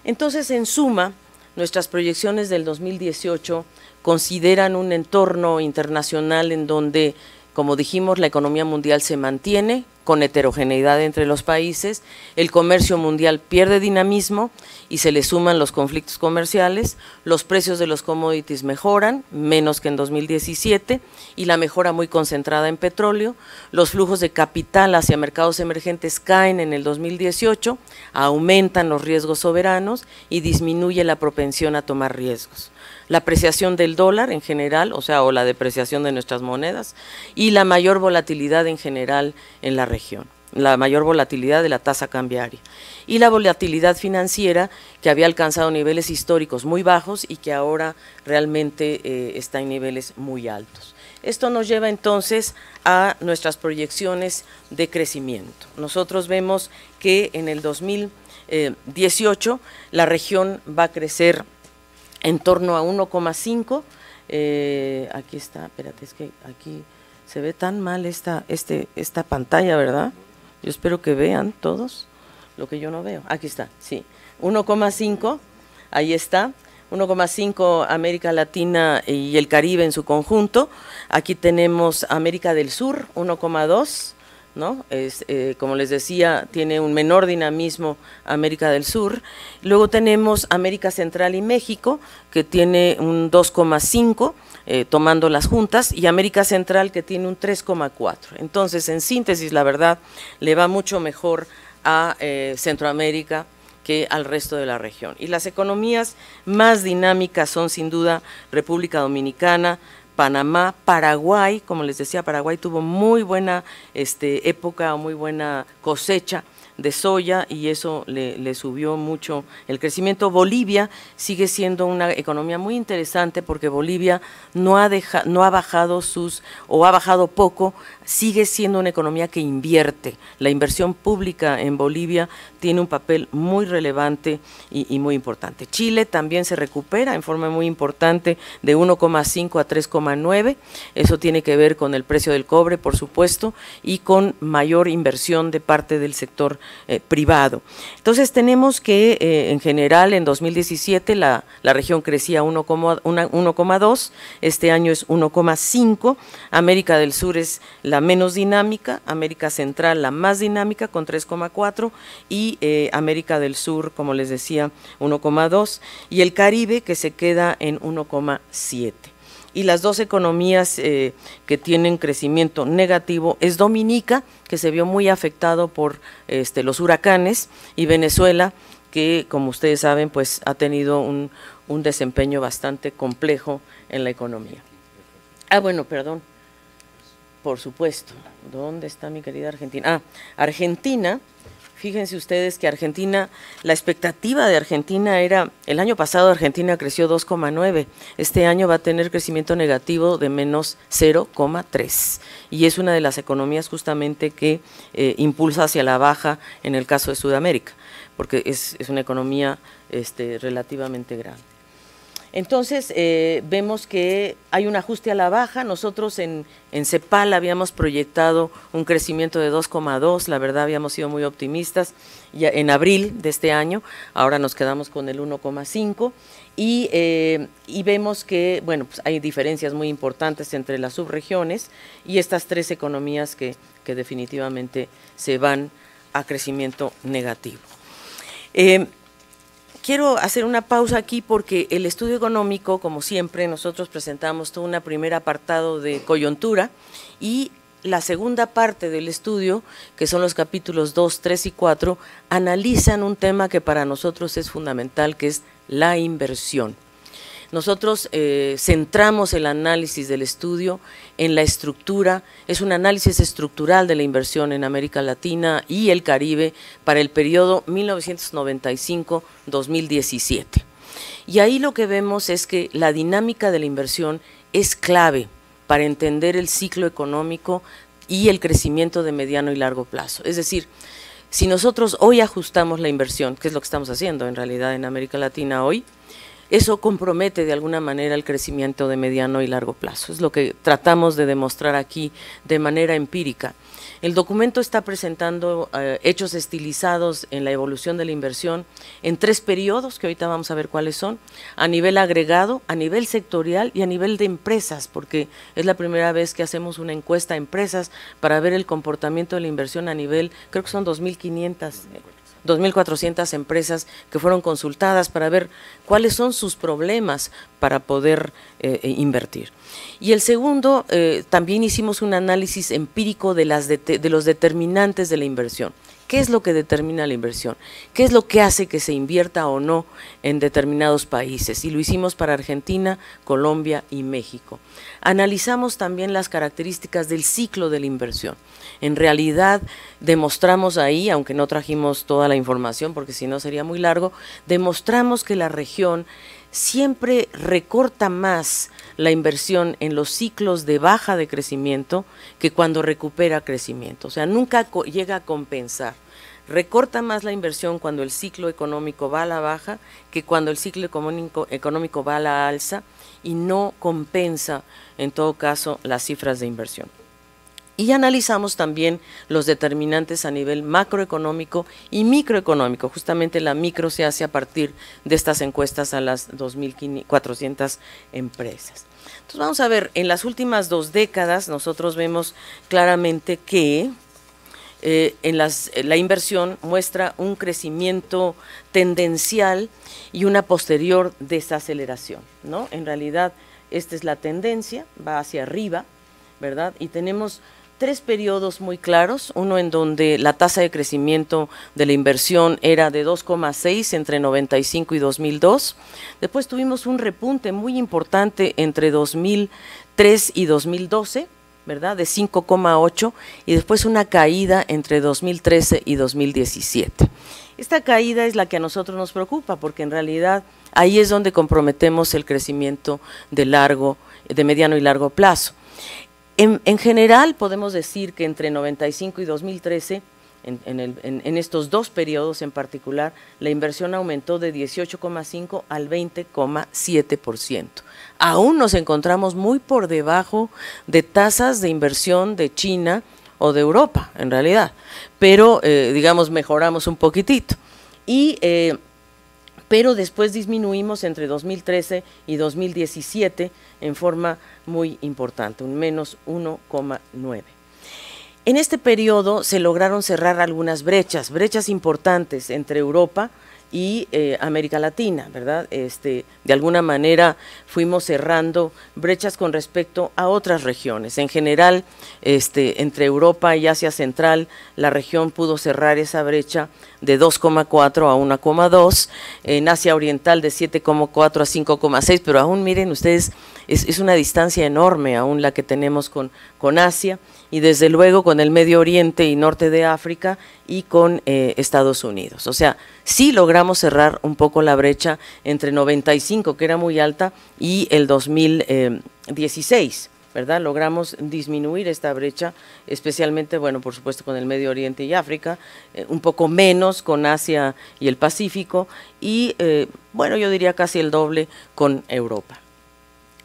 Entonces, en suma, nuestras proyecciones del 2018 consideran un entorno internacional en donde, como dijimos, la economía mundial se mantiene con heterogeneidad entre los países, el comercio mundial pierde dinamismo y se le suman los conflictos comerciales, los precios de los commodities mejoran, menos que en 2017, y la mejora muy concentrada en petróleo, los flujos de capital hacia mercados emergentes caen en el 2018, aumentan los riesgos soberanos y disminuye la propensión a tomar riesgos. La apreciación del dólar en general, o la depreciación de nuestras monedas, y la mayor volatilidad en general en la región, la mayor volatilidad de la tasa cambiaria, y la volatilidad financiera que había alcanzado niveles históricos muy bajos y que ahora realmente está en niveles muy altos. Esto nos lleva entonces a nuestras proyecciones de crecimiento. Nosotros vemos que en el 2018 la región va a crecer en torno a 1,5, aquí está, espérate, es que aquí se ve tan mal esta pantalla, ¿verdad? Yo espero que vean todos lo que yo no veo. Aquí está, sí, 1,5, ahí está, 1,5 América Latina y el Caribe en su conjunto. Aquí tenemos América del Sur, 1,2, ¿no? Como les decía, tiene un menor dinamismo América del Sur. Luego tenemos América Central y México, que tiene un 2,5, tomando las juntas, y América Central, que tiene un 3,4. Entonces, en síntesis, la verdad, le va mucho mejor a Centroamérica que al resto de la región. Y las economías más dinámicas son, sin duda, República Dominicana, Panamá, Paraguay. Como les decía, Paraguay tuvo muy buena época o muy buena cosecha de soya y eso le subió mucho el crecimiento. Bolivia sigue siendo una economía muy interesante porque Bolivia no ha bajado o ha bajado poco, sigue siendo una economía que invierte. La inversión pública en Bolivia tiene un papel muy relevante y muy importante. Chile también se recupera en forma muy importante de 1,5 a 3,9, eso tiene que ver con el precio del cobre, por supuesto, y con mayor inversión de parte del sector privado. Entonces tenemos que en general en 2017 la región crecía 1,2, este año es 1,5, América del Sur es la menos dinámica, América Central la más dinámica con 3,4 y América del Sur, como les decía, 1,2 y el Caribe que se queda en 1,7. Y las dos economías que tienen crecimiento negativo es Dominica, que se vio muy afectado por los huracanes, y Venezuela, que como ustedes saben, pues ha tenido un desempeño bastante complejo en la economía. Bueno, perdón, por supuesto, ¿dónde está mi querida Argentina? Argentina. Fíjense ustedes que Argentina, la expectativa de Argentina era, el año pasado Argentina creció 2,9, este año va a tener crecimiento negativo de menos 0,3 y es una de las economías justamente que impulsa hacia la baja en el caso de Sudamérica, porque es una economía relativamente grande. Entonces, vemos que hay un ajuste a la baja. Nosotros en CEPAL habíamos proyectado un crecimiento de 2,2, la verdad habíamos sido muy optimistas ya en abril de este año, ahora nos quedamos con el 1,5 y vemos que, bueno, pues hay diferencias muy importantes entre las subregiones y estas tres economías que definitivamente se van a crecimiento negativo. Quiero hacer una pausa aquí porque el estudio económico, como siempre, nosotros presentamos todo un primer apartado de coyuntura y la segunda parte del estudio, que son los capítulos 2, 3 y 4, analizan un tema que para nosotros es fundamental, que es la inversión. Nosotros centramos el análisis del estudio en la estructura, es un análisis estructural de la inversión en América Latina y el Caribe para el periodo 1995-2017. Y ahí lo que vemos es que la dinámica de la inversión es clave para entender el ciclo económico y el crecimiento de mediano y largo plazo. Es decir, si nosotros hoy ajustamos la inversión, que es lo que estamos haciendo en realidad en América Latina hoy, eso compromete de alguna manera el crecimiento de mediano y largo plazo. Es lo que tratamos de demostrar aquí de manera empírica. El documento está presentando hechos estilizados en la evolución de la inversión en 3 periodos, que ahorita vamos a ver cuáles son, a nivel agregado, a nivel sectorial y a nivel de empresas, porque es la primera vez que hacemos una encuesta a empresas para ver el comportamiento de la inversión a nivel, creo que son 2.400 empresas que fueron consultadas para ver cuáles son sus problemas para poder invertir. Y el segundo, también hicimos un análisis empírico de los determinantes de la inversión. ¿Qué es lo que determina la inversión? ¿Qué es lo que hace que se invierta o no en determinados países? Y lo hicimos para Argentina, Colombia y México. Analizamos también las características del ciclo de la inversión. En realidad demostramos ahí, aunque no trajimos toda la información porque si no sería muy largo, demostramos que la región siempre recorta más la inversión en los ciclos de baja de crecimiento que cuando recupera crecimiento, o sea, nunca llega a compensar. Recorta más la inversión cuando el ciclo económico va a la baja que cuando el ciclo económico va a la alza y no compensa en todo caso las cifras de inversión. Y analizamos también los determinantes a nivel macroeconómico y microeconómico. Justamente la micro se hace a partir de estas encuestas a las 2.400 empresas. Entonces vamos a ver, en las últimas 2 décadas nosotros vemos claramente que la inversión muestra un crecimiento tendencial y una posterior desaceleración, ¿no? En realidad, esta es la tendencia, va hacia arriba, ¿verdad? Y tenemos 3 periodos muy claros, uno en donde la tasa de crecimiento de la inversión era de 2,6 entre 95 y 2002, después tuvimos un repunte muy importante entre 2003 y 2012, ¿verdad?, de 5,8, y después una caída entre 2013 y 2017. Esta caída es la que a nosotros nos preocupa, porque en realidad ahí es donde comprometemos el crecimiento de mediano y largo plazo. En general podemos decir que entre 95 y 2013, en estos 2 periodos en particular, la inversión aumentó de 18,5 al 20,7%. Aún nos encontramos muy por debajo de tasas de inversión de China o de Europa, en realidad, pero digamos mejoramos un poquitito. Pero después disminuimos entre 2013 y 2017 en forma muy importante, un menos 1,9. En este periodo se lograron cerrar algunas brechas importantes entre Europa y América Latina, ¿verdad? De alguna manera fuimos cerrando brechas con respecto a otras regiones. En general, entre Europa y Asia Central, la región pudo cerrar esa brecha de 2,4 a 1,2, en Asia Oriental de 7,4 a 5,6, pero aún miren ustedes, es una distancia enorme aún la que tenemos con Asia, y desde luego con el Medio Oriente y Norte de África y con Estados Unidos. O sea, sí logramos cerrar un poco la brecha entre 95, que era muy alta, y el 2016, ¿verdad? Logramos disminuir esta brecha, especialmente, bueno, por supuesto con el Medio Oriente y África, un poco menos con Asia y el Pacífico, y bueno, yo diría casi el doble con Europa.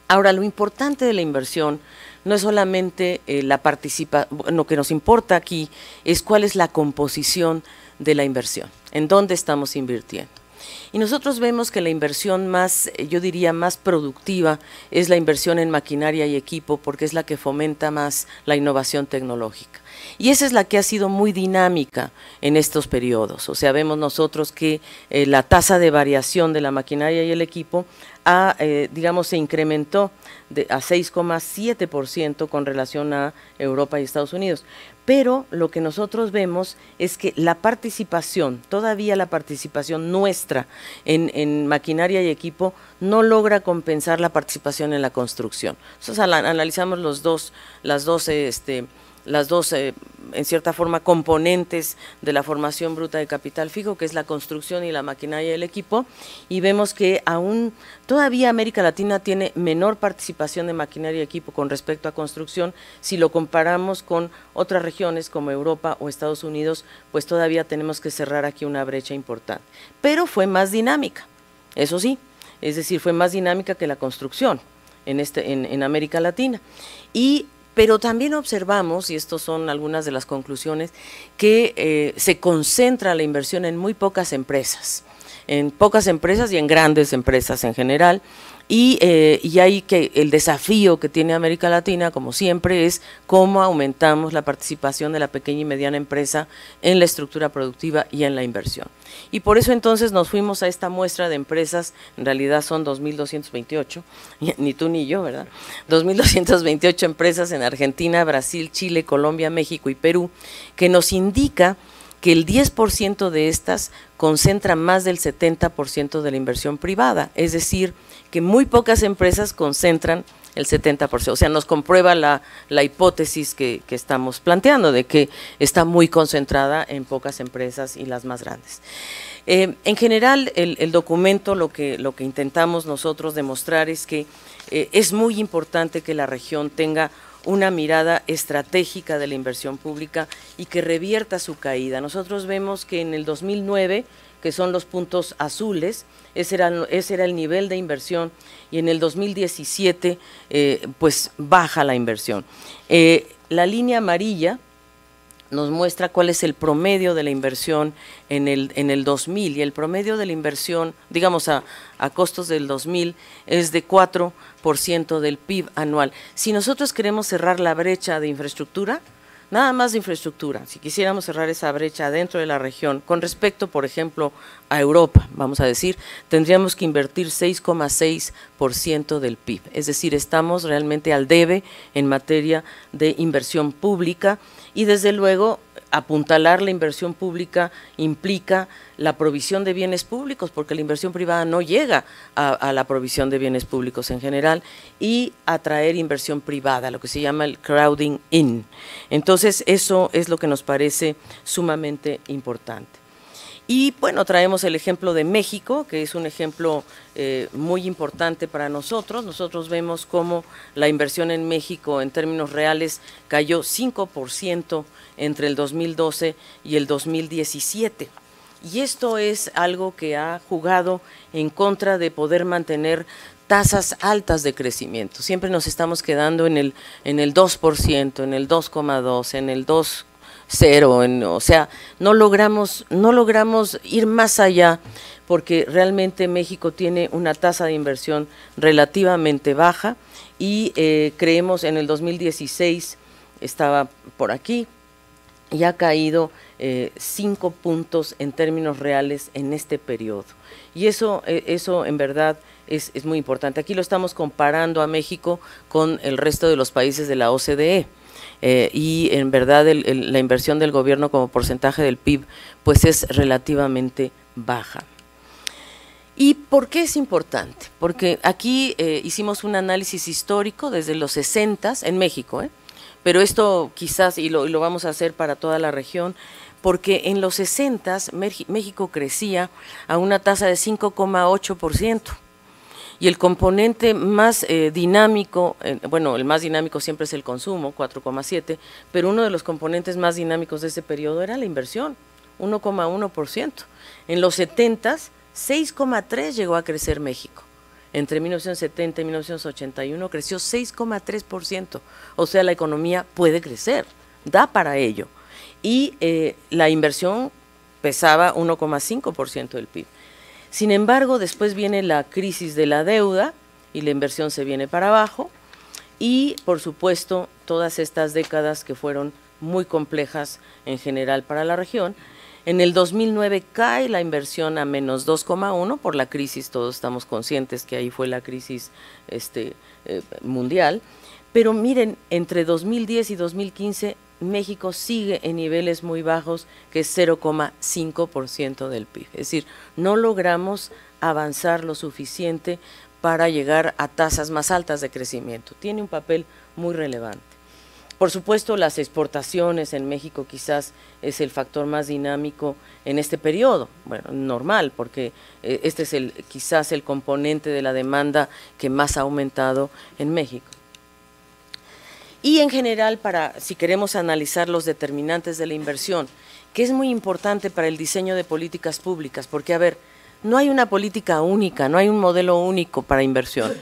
Ahora, lo importante de la inversión no es solamente la participación, lo que nos importa aquí es cuál es la composición de la inversión, en dónde estamos invirtiendo. Y nosotros vemos que la inversión más, yo diría, más productiva es la inversión en maquinaria y equipo, porque es la que fomenta más la innovación tecnológica. Y esa es la que ha sido muy dinámica en estos periodos. O sea, vemos nosotros que la tasa de variación de la maquinaria y el equipo digamos, se incrementó a 6,7% con relación a Europa y Estados Unidos. Pero lo que nosotros vemos es que la participación, todavía la participación nuestra en maquinaria y equipo no logra compensar la participación en la construcción. Entonces analizamos las dos en cierta forma componentes de la formación bruta de capital fijo, que es la construcción y la maquinaria y el equipo, y vemos que aún todavía América Latina tiene menor participación de maquinaria y equipo con respecto a construcción. Si lo comparamos con otras regiones como Europa o Estados Unidos, pues todavía tenemos que cerrar aquí una brecha importante, pero fue más dinámica, eso sí, es decir, fue más dinámica que la construcción en América Latina. Pero también observamos, y estas son algunas de las conclusiones, que se concentra la inversión en muy pocas empresas y en grandes empresas en general, y hay que el desafío que tiene América Latina, como siempre, es cómo aumentamos la participación de la pequeña y mediana empresa en la estructura productiva y en la inversión. Y por eso entonces nos fuimos a esta muestra de empresas, en realidad son 2.228, ni tú ni yo, ¿verdad? 2.228 empresas en Argentina, Brasil, Chile, Colombia, México y Perú, que nos indica que el 10% de estas concentra más del 70% de la inversión privada, es decir, que muy pocas empresas concentran el 70%, o sea, nos comprueba la hipótesis que estamos planteando, de que está muy concentrada en pocas empresas y las más grandes. En general, el documento lo que intentamos nosotros demostrar es que es muy importante que la región tenga una mirada estratégica de la inversión pública y que revierta su caída. Nosotros vemos que en el 2009, que son los puntos azules, ese era el nivel de inversión, y en el 2017 pues baja la inversión. La línea amarilla nos muestra cuál es el promedio de la inversión en el 2000, y el promedio de la inversión, digamos a costos del 2000, es de 4% del PIB anual. Si nosotros queremos cerrar la brecha de infraestructura, nada más de infraestructura, si quisiéramos cerrar esa brecha dentro de la región, con respecto, por ejemplo, a Europa, vamos a decir, tendríamos que invertir 6,6% del PIB, es decir, estamos realmente al debe en materia de inversión pública y desde luego apuntalar la inversión pública implica la provisión de bienes públicos, porque la inversión privada no llega a la provisión de bienes públicos en general, y atraer inversión privada, lo que se llama el crowding in. Entonces, eso es lo que nos parece sumamente importante. Y bueno, traemos el ejemplo de México, que es un ejemplo muy importante para nosotros. Nosotros vemos cómo la inversión en México en términos reales cayó 5% entre el 2012 y el 2017. Y esto es algo que ha jugado en contra de poder mantener tasas altas de crecimiento. Siempre nos estamos quedando en el 2%, en el 2,2%, en el 2,0%, o sea, no logramos ir más allá, porque realmente México tiene una tasa de inversión relativamente baja y creemos en el 2016, estaba por aquí, y ha caído 5 puntos en términos reales en este periodo. Y eso en verdad es muy importante. Aquí lo estamos comparando a México con el resto de los países de la OCDE. Y en verdad la inversión del gobierno como porcentaje del PIB pues es relativamente baja. ¿Y por qué es importante? Porque aquí hicimos un análisis histórico desde los 60 en México, pero esto quizás, y lo vamos a hacer para toda la región, porque en los 60 México crecía a una tasa de 5,8%. Y el componente más dinámico, bueno, el más dinámico siempre es el consumo, 4,7%, pero uno de los componentes más dinámicos de ese periodo era la inversión, 1,1%. En los 70, 6,3% llegó a crecer México. Entre 1970 y 1981 creció 6,3%, o sea, la economía puede crecer, da para ello. Y la inversión pesaba 1,5% del PIB. Sin embargo, después viene la crisis de la deuda y la inversión se viene para abajo y, por supuesto, todas estas décadas que fueron muy complejas en general para la región. En el 2009 cae la inversión a menos 2,1% por la crisis, todos estamos conscientes que ahí fue la crisis mundial, pero miren, entre 2010 y 2015 México sigue en niveles muy bajos, que es 0,5% del PIB. Es decir, no logramos avanzar lo suficiente para llegar a tasas más altas de crecimiento. Tiene un papel muy relevante. Por supuesto, las exportaciones en México quizás es el factor más dinámico en este periodo. Bueno, normal, porque este es quizás el componente de la demanda que más ha aumentado en México. Y en general, si queremos analizar los determinantes de la inversión, que es muy importante para el diseño de políticas públicas, porque, a ver, no hay una política única, no hay un modelo único para inversión.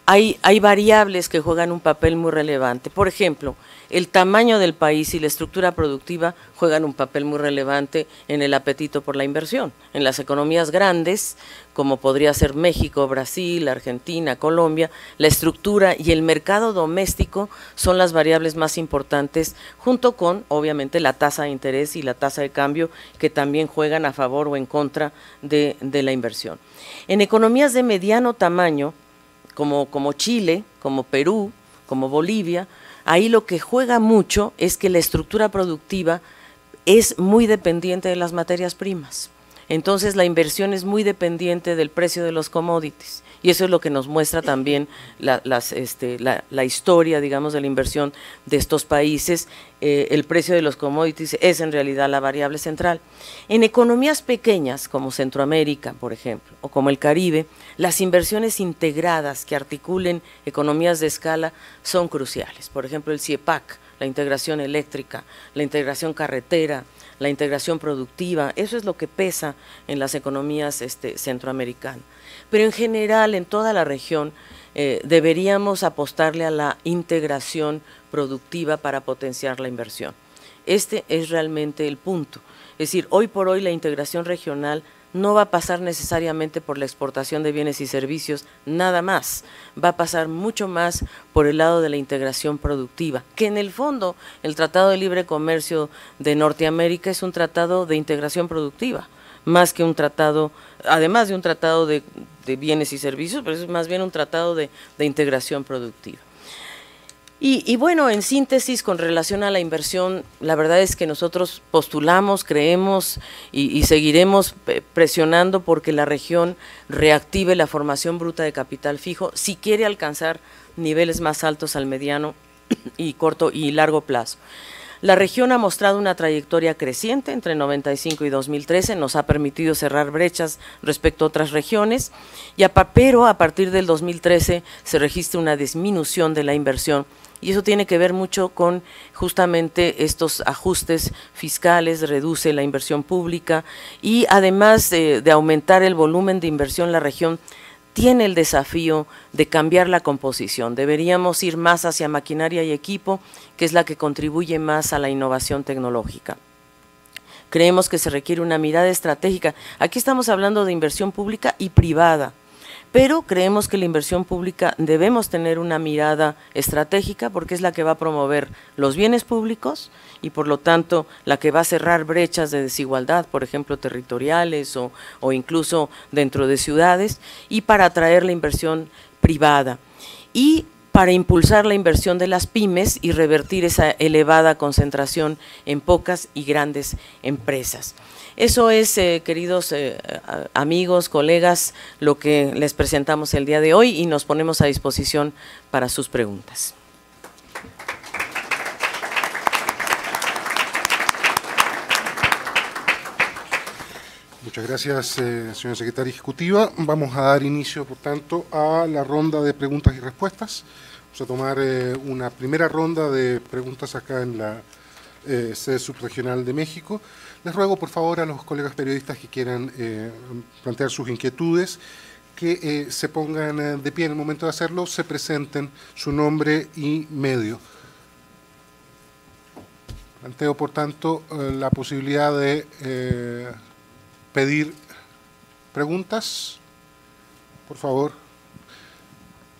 Hay variables que juegan un papel muy relevante. Por ejemplo, el tamaño del país y la estructura productiva juegan un papel muy relevante en el apetito por la inversión. En las economías grandes, como podría ser México, Brasil, Argentina, Colombia, la estructura y el mercado doméstico son las variables más importantes, junto con, obviamente, la tasa de interés y la tasa de cambio, que también juegan a favor o en contra de la inversión. En economías de mediano tamaño, como Chile, como Perú, como Bolivia, ahí lo que juega mucho es que la estructura productiva es muy dependiente de las materias primas. Entonces la inversión es muy dependiente del precio de los commodities, y eso es lo que nos muestra también la historia, digamos, de la inversión de estos países. El precio de los commodities es en realidad la variable central. En economías pequeñas como Centroamérica, por ejemplo, o como el Caribe, las inversiones integradas que articulen economías de escala son cruciales. Por ejemplo, el CIEPAC, la integración eléctrica, la integración carretera, la integración productiva, eso es lo que pesa en las economías centroamericanas. Pero en general, en toda la región, deberíamos apostarle a la integración productiva para potenciar la inversión. Este es realmente el punto. Es decir, hoy por hoy la integración regional no va a pasar necesariamente por la exportación de bienes y servicios, nada más, va a pasar mucho más por el lado de la integración productiva, que en el fondo el Tratado de Libre Comercio de Norteamérica es un tratado de integración productiva, más que un tratado, además de un tratado de bienes y servicios, pero es más bien un tratado de integración productiva. Y bueno, en síntesis, con relación a la inversión, la verdad es que nosotros postulamos, creemos y seguiremos presionando porque la región reactive la formación bruta de capital fijo si quiere alcanzar niveles más altos al mediano y corto y largo plazo. La región ha mostrado una trayectoria creciente entre 95 y 2013, nos ha permitido cerrar brechas respecto a otras regiones, pero a partir del 2013 se registra una disminución de la inversión. Y eso tiene que ver mucho con justamente estos ajustes fiscales, reduce la inversión pública y además de aumentar el volumen de inversión, la región tiene el desafío de cambiar la composición. Deberíamos ir más hacia maquinaria y equipo, que es la que contribuye más a la innovación tecnológica. Creemos que se requiere una mirada estratégica. Aquí estamos hablando de inversión pública y privada, pero creemos que la inversión pública debemos tener una mirada estratégica porque es la que va a promover los bienes públicos y por lo tanto la que va a cerrar brechas de desigualdad, por ejemplo territoriales o incluso dentro de ciudades, y para atraer la inversión privada y para impulsar la inversión de las pymes y revertir esa elevada concentración en pocas y grandes empresas. Eso es, queridos amigos, colegas, lo que les presentamos el día de hoy y nos ponemos a disposición para sus preguntas. Muchas gracias, señora secretaria ejecutiva. Vamos a dar inicio, por tanto, a la ronda de preguntas y respuestas. Vamos a tomar una primera ronda de preguntas acá en la sede subregional de México. Les ruego, por favor, a los colegas periodistas que quieran plantear sus inquietudes, que se pongan de pie en el momento de hacerlo, se presenten su nombre y medio. Planteo, por tanto, la posibilidad de pedir preguntas. Por favor,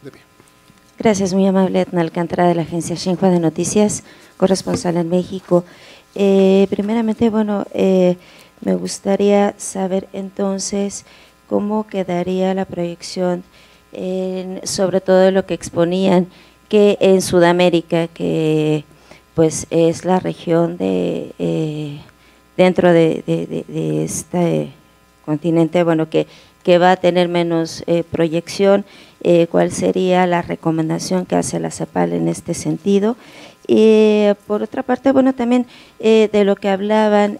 de pie. Gracias, muy amable. Edna Alcántara, de la agencia Xinhua de Noticias, corresponsal en México. Primeramente, bueno, me gustaría saber entonces cómo quedaría la proyección sobre todo lo que exponían que en Sudamérica, que pues es la región dentro de este continente, bueno, que va a tener menos proyección, cuál sería la recomendación que hace la CEPAL en este sentido. Por otra parte, bueno, también de lo que hablaban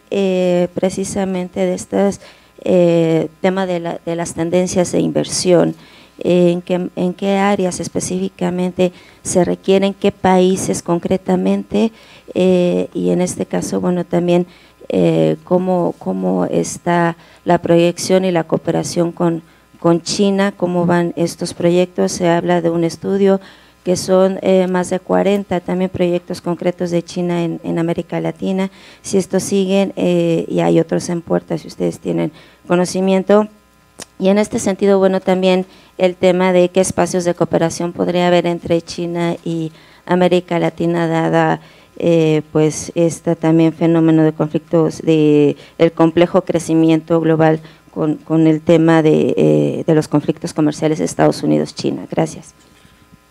precisamente de estos tema de las tendencias de inversión, en qué áreas específicamente se requieren, qué países concretamente, y en este caso, bueno, también cómo está la proyección y la cooperación con China, cómo van estos proyectos. Se habla de un estudio que son más de 40 también proyectos concretos de China en América Latina. Si estos siguen, y hay otros en puerta, si ustedes tienen conocimiento. Y en este sentido, bueno, también el tema de qué espacios de cooperación podría haber entre China y América Latina, dada pues también fenómeno de conflictos, el complejo crecimiento global con el tema de los conflictos comerciales Estados Unidos-China. Gracias.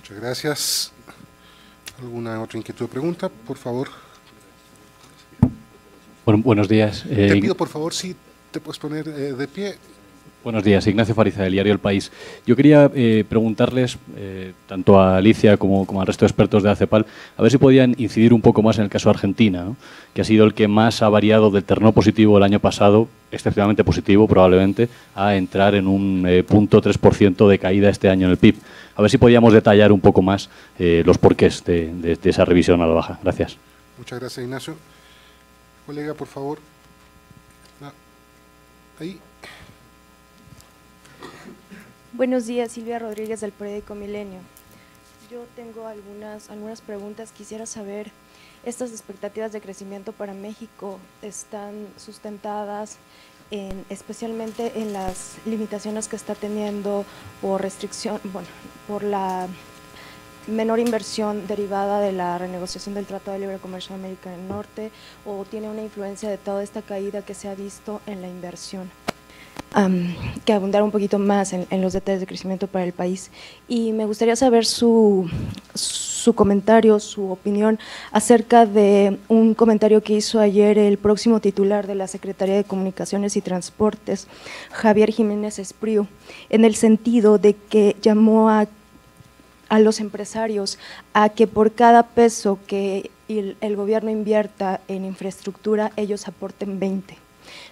Muchas gracias. ¿Alguna otra inquietud o pregunta? Por favor. Bueno, buenos días. Te pido, por favor, si te puedes poner de pie. Buenos días, Ignacio Fariza, del diario El País. Yo quería preguntarles, tanto a Alicia como al resto de expertos de ACEPAL, a ver si podían incidir un poco más en el caso de Argentina, ¿no?, que ha sido el que más ha variado del terreno positivo el año pasado, excepcionalmente positivo probablemente, a entrar en un 0.3% de caída este año en el PIB. A ver si podíamos detallar un poco más los porqués de esa revisión a la baja. Gracias. Muchas gracias, Ignacio. Colega, por favor. Ahí. Buenos días, Silvia Rodríguez del periódico Milenio. Yo tengo algunas preguntas. Quisiera saber, ¿estas expectativas de crecimiento para México están sustentadas especialmente en las limitaciones que está teniendo por restricción, bueno, por la menor inversión derivada de la renegociación del Tratado de Libre Comercio de América del Norte, o tiene una influencia de toda esta caída que se ha visto en la inversión. Que abundar un poquito más en los detalles de crecimiento para el país. Y me gustaría saber su comentario, su opinión acerca de un comentario que hizo ayer el próximo titular de la Secretaría de Comunicaciones y Transportes, Javier Jiménez Espriu, en el sentido de que llamó a los empresarios a que por cada peso que el gobierno invierta en infraestructura, ellos aporten 20.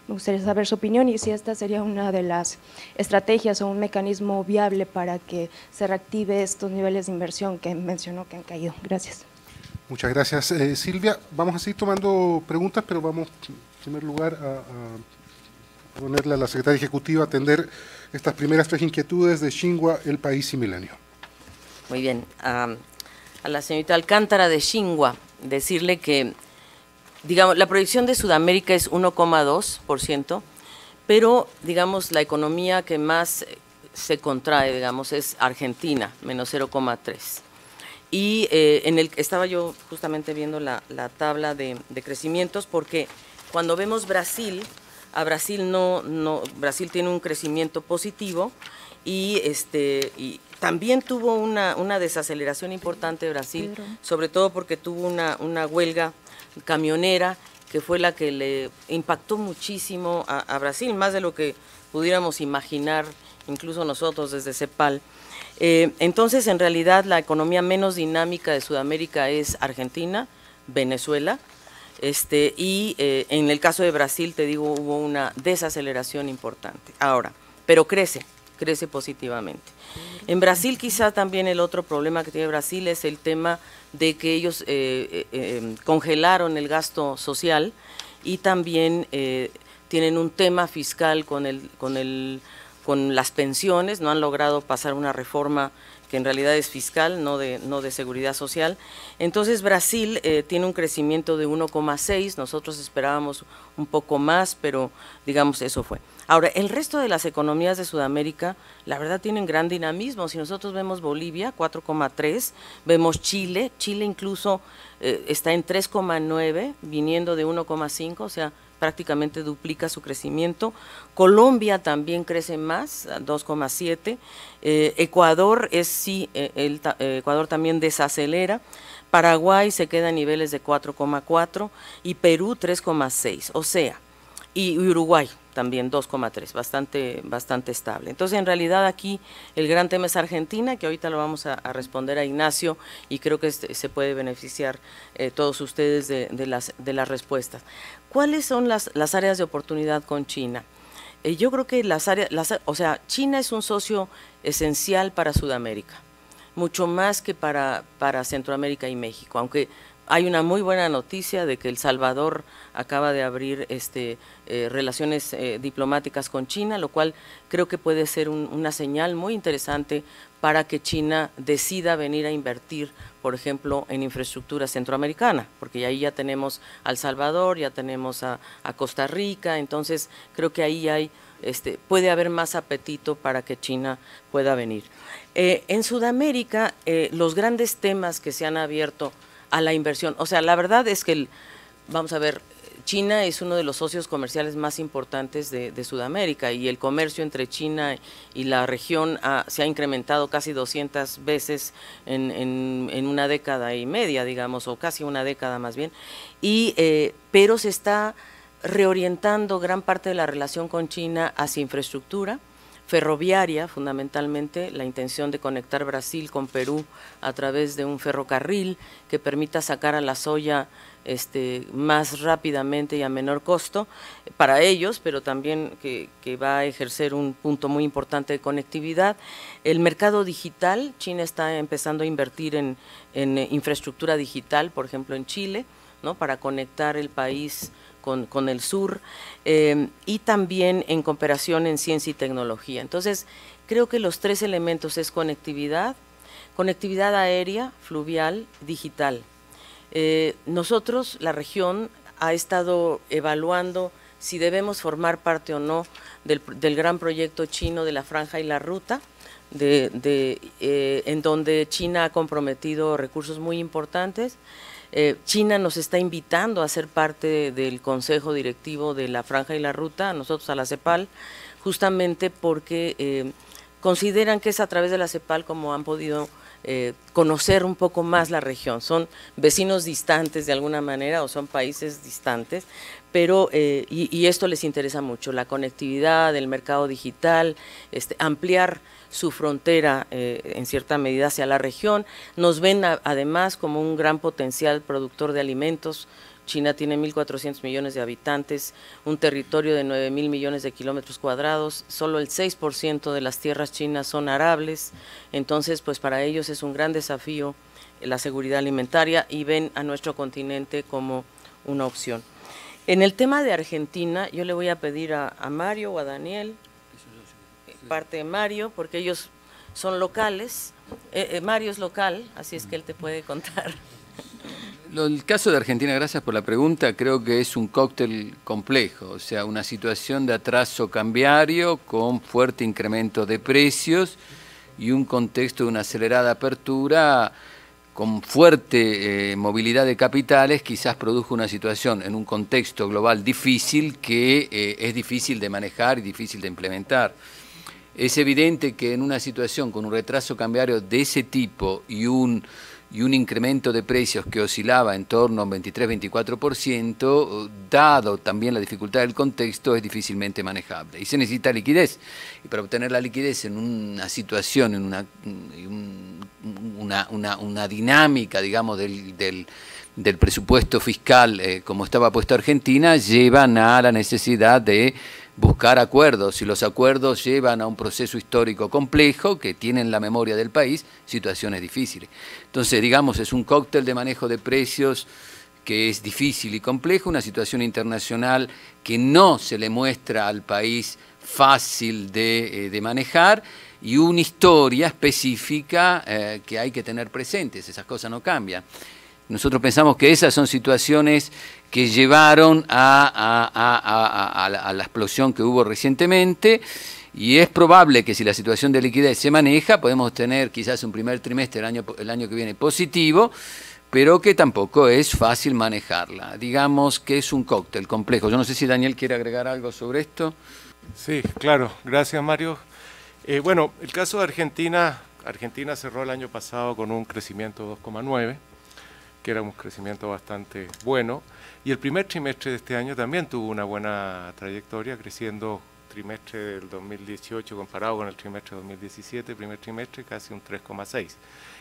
Me gustaría saber su opinión y si esta sería una de las estrategias o un mecanismo viable para que se reactive estos niveles de inversión que mencionó que han caído. Gracias. Muchas gracias, Silvia. Vamos a seguir tomando preguntas, pero vamos en primer lugar a ponerle a la Secretaria Ejecutiva a atender estas primeras 3 inquietudes de Xinhua, El País y Milenio. Muy bien. A la señorita Alcántara de Xinhua, decirle que digamos, la proyección de Sudamérica es 1,2%, pero, digamos, la economía que más se contrae, digamos, es Argentina, menos 0,3%. Y estaba yo justamente viendo la tabla de crecimientos, porque cuando vemos Brasil, a Brasil Brasil tiene un crecimiento positivo y también tuvo una desaceleración importante de Brasil, sobre todo porque tuvo una huelga camionera que fue la que le impactó muchísimo a Brasil, más de lo que pudiéramos imaginar incluso nosotros desde CEPAL. Entonces, en realidad, la economía menos dinámica de Sudamérica es Argentina, Venezuela, y en el caso de Brasil, te digo, hubo una desaceleración importante. Ahora, pero crece positivamente. En Brasil quizá también el otro problema que tiene Brasil es el tema de que ellos congelaron el gasto social y también tienen un tema fiscal con las pensiones, no han logrado pasar una reforma que en realidad es fiscal, no de seguridad social. Entonces Brasil tiene un crecimiento de 1,6, nosotros esperábamos un poco más, pero digamos eso fue. Ahora, el resto de las economías de Sudamérica, la verdad tienen gran dinamismo. Si nosotros vemos Bolivia, 4,3, vemos Chile incluso está en 3,9, viniendo de 1,5, o sea, prácticamente duplica su crecimiento. Colombia también crece más, 2,7. Ecuador Ecuador también desacelera. Paraguay se queda a niveles de 4,4 y Perú 3,6, o sea, y Uruguay también 2,3, bastante estable. Entonces, en realidad aquí el gran tema es Argentina, que ahorita lo vamos a responder a Ignacio y creo que se puede beneficiar todos ustedes de las respuestas. ¿Cuáles son las áreas de oportunidad con China? Yo creo que China es un socio esencial para Sudamérica, mucho más que para Centroamérica y México, aunque hay una muy buena noticia de que El Salvador acaba de abrir relaciones diplomáticas con China, lo cual creo que puede ser una señal muy interesante para que China decida venir a invertir, por ejemplo, en infraestructura centroamericana, porque ahí ya tenemos a El Salvador, ya tenemos a Costa Rica, entonces creo que ahí puede haber más apetito para que China pueda venir. En Sudamérica, los grandes temas que se han abierto a la inversión, o sea, la verdad es que, vamos a ver, China es uno de los socios comerciales más importantes de Sudamérica y el comercio entre China y la región se ha incrementado casi 200 veces en una década y media, digamos, o casi una década más bien, pero se está reorientando gran parte de la relación con China hacia infraestructura ferroviaria, fundamentalmente, la intención de conectar Brasil con Perú a través de un ferrocarril que permita sacar a la soya más rápidamente y a menor costo para ellos, pero también que va a ejercer un punto muy importante de conectividad. El mercado digital, China está empezando a invertir en infraestructura digital, por ejemplo en Chile, ¿no?, para conectar el país con el sur, y también en cooperación en ciencia y tecnología. Entonces, creo que los 3 elementos es conectividad aérea, fluvial, digital. Nosotros, la región, ha estado evaluando si debemos formar parte o no del gran proyecto chino de la Franja y la Ruta, en donde China ha comprometido recursos muy importantes. China nos está invitando a ser parte del consejo directivo de la Franja y la Ruta, a nosotros, a la CEPAL, justamente porque consideran que es a través de la CEPAL como han podido conocer un poco más la región. Son vecinos distantes de alguna manera o son países distantes, pero y esto les interesa mucho, la conectividad, el mercado digital, ampliar su frontera en cierta medida hacia la región. Nos ven además como un gran potencial productor de alimentos. China tiene 1.400 millones de habitantes, un territorio de 9.000 millones de kilómetros cuadrados, solo el 6% de las tierras chinas son arables, entonces pues para ellos es un gran desafío la seguridad alimentaria y ven a nuestro continente como una opción. En el tema de Argentina, yo le voy a pedir a Mario o a Daniel, parte de Mario, porque ellos son locales, Mario es local, así es que él te puede contar. El caso de Argentina, gracias por la pregunta, creo que es un cóctel complejo, o sea, una situación de atraso cambiario con fuerte incremento de precios y un contexto de una acelerada apertura con fuerte movilidad de capitales, quizás produjo una situación en un contexto global difícil que es difícil de manejar y difícil de implementar. Es evidente que en una situación con un retraso cambiario de ese tipo y un incremento de precios que oscilaba en torno a un 23-24%, dado también la dificultad del contexto, es difícilmente manejable. Y se necesita liquidez. Y para obtener la liquidez en una situación, en una dinámica, digamos, del presupuesto fiscal como estaba puesto Argentina, llevan a la necesidad de buscar acuerdos, y los acuerdos llevan a un proceso histórico complejo que tiene en la memoria del país situaciones difíciles. Entonces, digamos, es un cóctel de manejo de precios que es difícil y complejo, una situación internacional que no se le muestra al país fácil de manejar, y una historia específica que hay que tener presentes, esas cosas no cambian. Nosotros pensamos que esas son situaciones que llevaron a la explosión que hubo recientemente, y es probable que si la situación de liquidez se maneja, podemos tener quizás un primer trimestre el año que viene positivo, pero que tampoco es fácil manejarla. Digamos que es un cóctel complejo. Yo no sé si Daniel quiere agregar algo sobre esto. Sí, claro. Gracias, Mario. Bueno, el caso de Argentina cerró el año pasado con un crecimiento de 2,9%, que era un crecimiento bastante bueno, y el primer trimestre de este año también tuvo una buena trayectoria, creciendo trimestre del 2018 comparado con el trimestre de 2017, primer trimestre casi un 3,6%.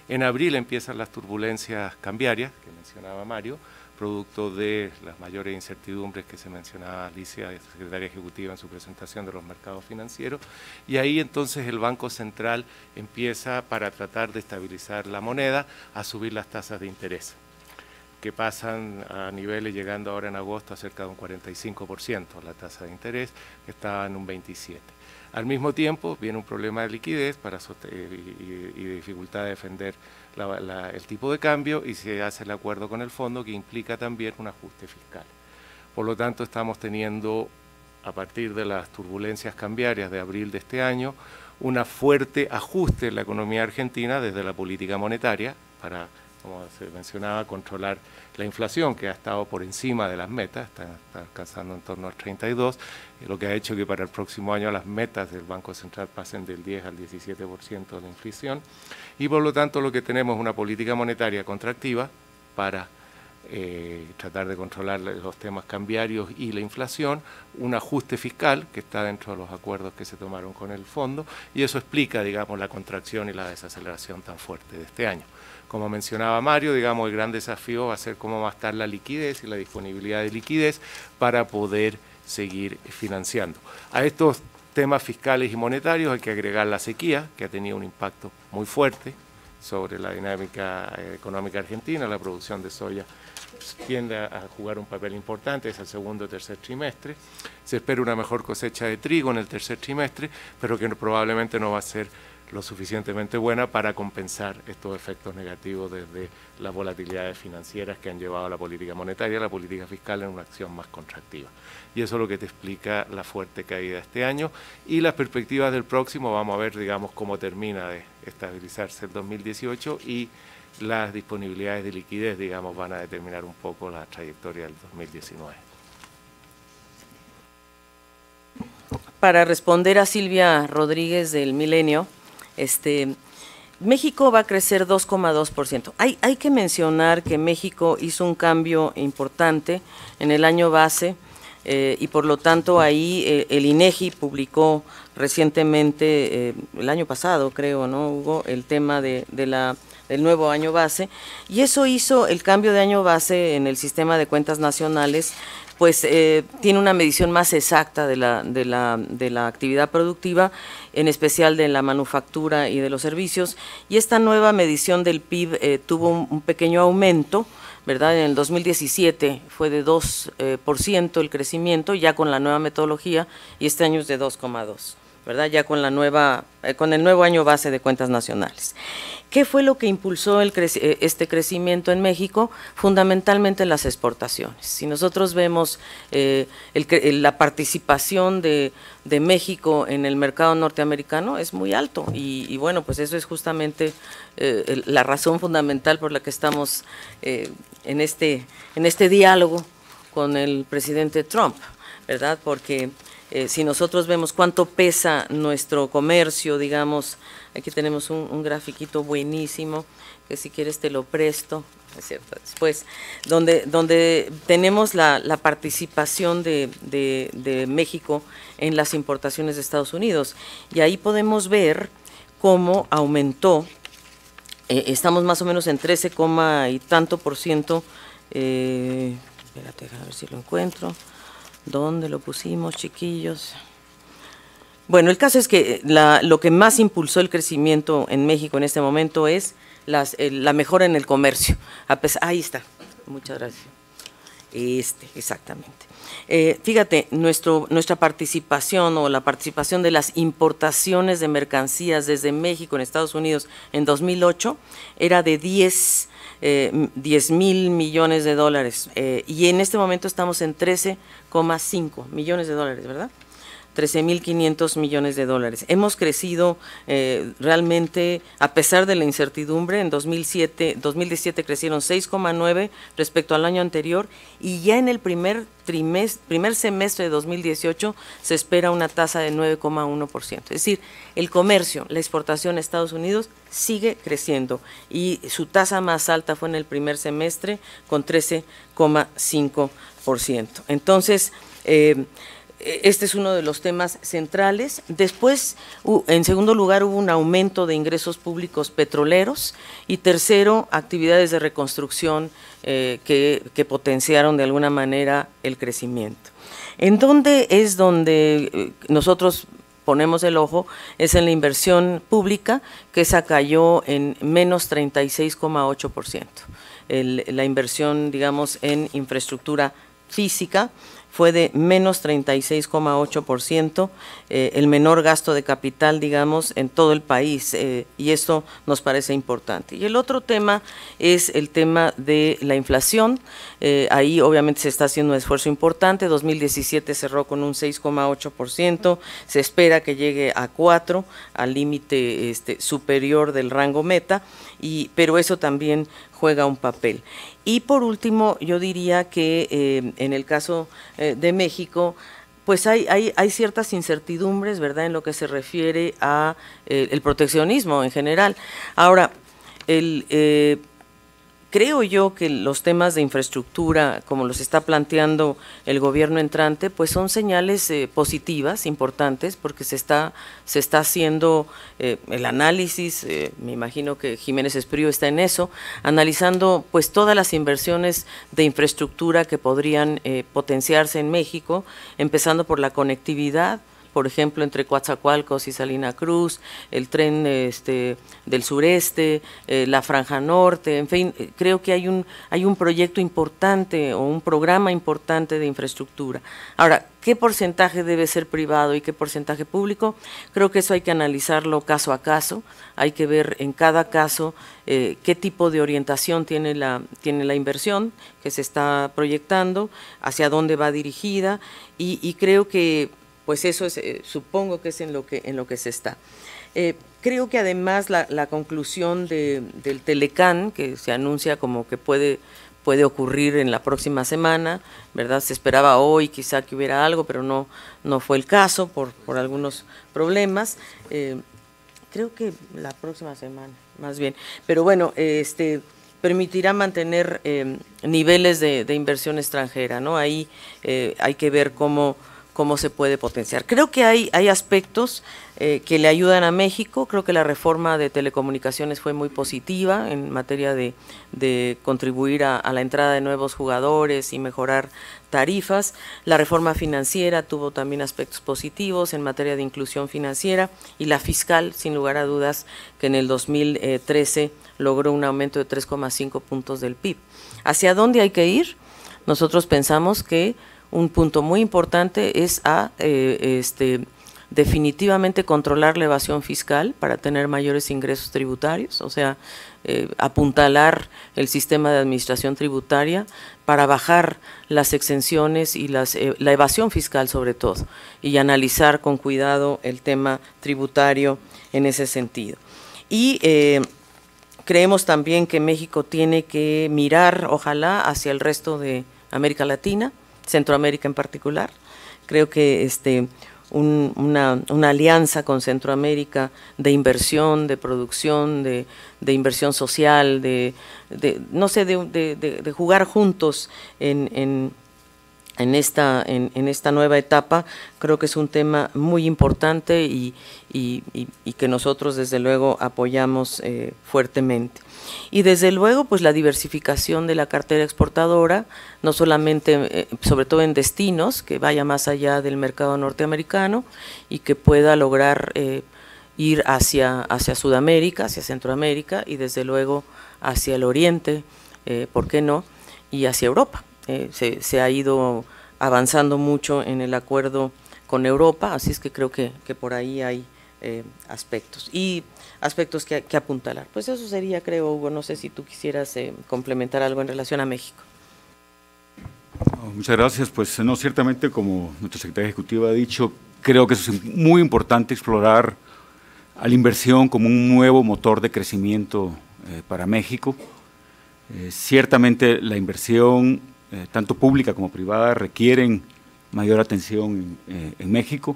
En abril empiezan las turbulencias cambiarias que mencionaba Mario, producto de las mayores incertidumbres que se mencionaba Alicia, secretaria ejecutiva, en su presentación de los mercados financieros, y ahí entonces el Banco Central empieza, para tratar de estabilizar la moneda, a subir las tasas de interés, que pasan a niveles, llegando ahora en agosto a cerca de un 45% la tasa de interés, que estaba en un 27%. Al mismo tiempo viene un problema de liquidez y de dificultad de defender el tipo de cambio, y se hace el acuerdo con el fondo que implica también un ajuste fiscal. Por lo tanto, estamos teniendo, a partir de las turbulencias cambiarias de abril de este año, un fuerte ajuste en la economía argentina desde la política monetaria para, como se mencionaba, controlar la inflación, que ha estado por encima de las metas, está alcanzando en torno al 32%, lo que ha hecho que para el próximo año las metas del Banco Central pasen del 10 al 17% de la inflación, y por lo tanto lo que tenemos es una política monetaria contractiva para tratar de controlar los temas cambiarios y la inflación, un ajuste fiscal que está dentro de los acuerdos que se tomaron con el fondo, y eso explica, digamos, la contracción y la desaceleración tan fuerte de este año. Como mencionaba Mario, digamos, el gran desafío va a ser cómo va a estar la liquidez y la disponibilidad de liquidez para poder seguir financiando. A estos temas fiscales y monetarios hay que agregar la sequía, que ha tenido un impacto muy fuerte sobre la dinámica económica argentina. La producción de soya tiende a jugar un papel importante, es el segundo o tercer trimestre. Se espera una mejor cosecha de trigo en el tercer trimestre, pero que probablemente no va a ser lo suficientemente buena para compensar estos efectos negativos desde las volatilidades financieras que han llevado a la política monetaria, a la política fiscal en una acción más contractiva. Y eso es lo que te explica la fuerte caída este año y las perspectivas del próximo. Vamos a ver, digamos, cómo termina de estabilizarse el 2018 y las disponibilidades de liquidez, digamos, van a determinar un poco la trayectoria del 2019. Para responder a Silvia Rodríguez del Milenio, México va a crecer 2,2%. Hay que mencionar que México hizo un cambio importante en el año base y por lo tanto ahí el INEGI publicó recientemente, el año pasado creo, ¿no, Hugo?, el tema del nuevo año base, y eso hizo el cambio de año base en el sistema de cuentas nacionales, pues tiene una medición más exacta de la actividad productiva, en especial de la manufactura y de los servicios, y esta nueva medición del PIB tuvo un pequeño aumento, ¿verdad? En el 2017 fue de 2% el crecimiento, ya con la nueva metodología, y este año es de 2,2%, ¿verdad? Ya con el nuevo año base de cuentas nacionales. ¿Qué fue lo que impulsó este crecimiento en México? Fundamentalmente las exportaciones. Si nosotros vemos la participación de México en el mercado norteamericano es muy alto y bueno, pues eso es justamente la razón fundamental por la que estamos en este diálogo con el presidente Trump, ¿verdad? Porque si nosotros vemos cuánto pesa nuestro comercio, digamos, aquí tenemos un grafiquito buenísimo, que si quieres te lo presto, es cierto, después, donde tenemos la participación de México en las importaciones de Estados Unidos, y ahí podemos ver cómo aumentó, estamos más o menos en 13, y tanto por ciento, espérate, a ver si lo encuentro. ¿Dónde lo pusimos, chiquillos? Bueno, el caso es que lo que más impulsó el crecimiento en México en este momento es la mejora en el comercio. Ahí está, muchas gracias. Exactamente. Fíjate, nuestra participación o la participación de las importaciones de mercancías desde México en Estados Unidos en 2008 era de 10,000 millones de dólares y en este momento estamos en 13,5 millones de dólares, ¿verdad? 13,500 millones de dólares. Hemos crecido realmente, a pesar de la incertidumbre, en 2017 crecieron 6,9 respecto al año anterior y ya en el primer semestre de 2018 se espera una tasa de 9,1%. Es decir, el comercio, la exportación a Estados Unidos sigue creciendo y su tasa más alta fue en el primer semestre con 13,5%. Entonces, este es uno de los temas centrales. Después, en segundo lugar, hubo un aumento de ingresos públicos petroleros y tercero, actividades de reconstrucción que potenciaron de alguna manera el crecimiento. ¿En dónde es donde nosotros ponemos el ojo? Es en la inversión pública, que esa cayó en menos 36,8%. La inversión, digamos, en infraestructura física fue de menos 36,8%, el menor gasto de capital, digamos, en todo el país, y esto nos parece importante. Y el otro tema es el tema de la inflación. Ahí obviamente se está haciendo un esfuerzo importante. 2017 cerró con un 6,8%, se espera que llegue a 4%, al límite superior del rango meta, pero eso también juega un papel. Y por último, yo diría que en el caso de México, pues hay ciertas incertidumbres, ¿verdad?, en lo que se refiere a el proteccionismo en general. Ahora, creo yo que los temas de infraestructura, como los está planteando el gobierno entrante, pues son señales positivas, importantes, porque se está haciendo el análisis, me imagino que Jiménez Espriu está en eso, analizando pues todas las inversiones de infraestructura que podrían potenciarse en México, empezando por la conectividad, por ejemplo, entre Coatzacoalcos y Salina Cruz, el tren del sureste, la Franja Norte, en fin, creo que hay un proyecto importante o un programa importante de infraestructura. Ahora, ¿qué porcentaje debe ser privado y qué porcentaje público? Creo que eso hay que analizarlo caso a caso, hay que ver en cada caso qué tipo de orientación tiene la inversión que se está proyectando, hacia dónde va dirigida, y creo que pues eso es, supongo que es en lo que se está. Creo que además la conclusión del Telecán, que se anuncia como que puede ocurrir en la próxima semana, ¿verdad? Se esperaba hoy quizá que hubiera algo, pero no fue el caso por algunos problemas. Creo que la próxima semana, más bien. Pero bueno, permitirá mantener niveles de inversión extranjera, ¿no? Ahí hay que ver cómo se puede potenciar. Creo que hay aspectos que le ayudan a México. Creo que la reforma de telecomunicaciones fue muy positiva en materia de contribuir a la entrada de nuevos jugadores y mejorar tarifas. La reforma financiera tuvo también aspectos positivos en materia de inclusión financiera, y la fiscal, sin lugar a dudas, que en el 2013 logró un aumento de 3,5 puntos del PIB. ¿Hacia dónde hay que ir? Nosotros pensamos que un punto muy importante es definitivamente controlar la evasión fiscal para tener mayores ingresos tributarios, o sea, apuntalar el sistema de administración tributaria para bajar las exenciones y la evasión fiscal sobre todo, y analizar con cuidado el tema tributario en ese sentido. Y creemos también que México tiene que mirar, ojalá, hacia el resto de América Latina, Centroamérica en particular. Creo que una alianza con Centroamérica de inversión, de producción, de inversión social, de jugar juntos en esta nueva etapa, creo que es un tema muy importante y que nosotros desde luego apoyamos fuertemente. Y desde luego pues la diversificación de la cartera exportadora, no solamente, sobre todo en destinos, que vaya más allá del mercado norteamericano y que pueda lograr ir hacia Sudamérica, hacia Centroamérica y desde luego hacia el Oriente, ¿por qué no?, y hacia Europa. Se ha ido avanzando mucho en el acuerdo con Europa, así es que creo que por ahí hay aspectos que apuntalar. Pues eso sería, creo, Hugo, no sé si tú quisieras complementar algo en relación a México. Muchas gracias. Pues no, ciertamente, como nuestro secretario ejecutivo ha dicho, creo que es muy importante explorar a la inversión como un nuevo motor de crecimiento para México. Ciertamente la inversión, tanto pública como privada, requieren mayor atención en México,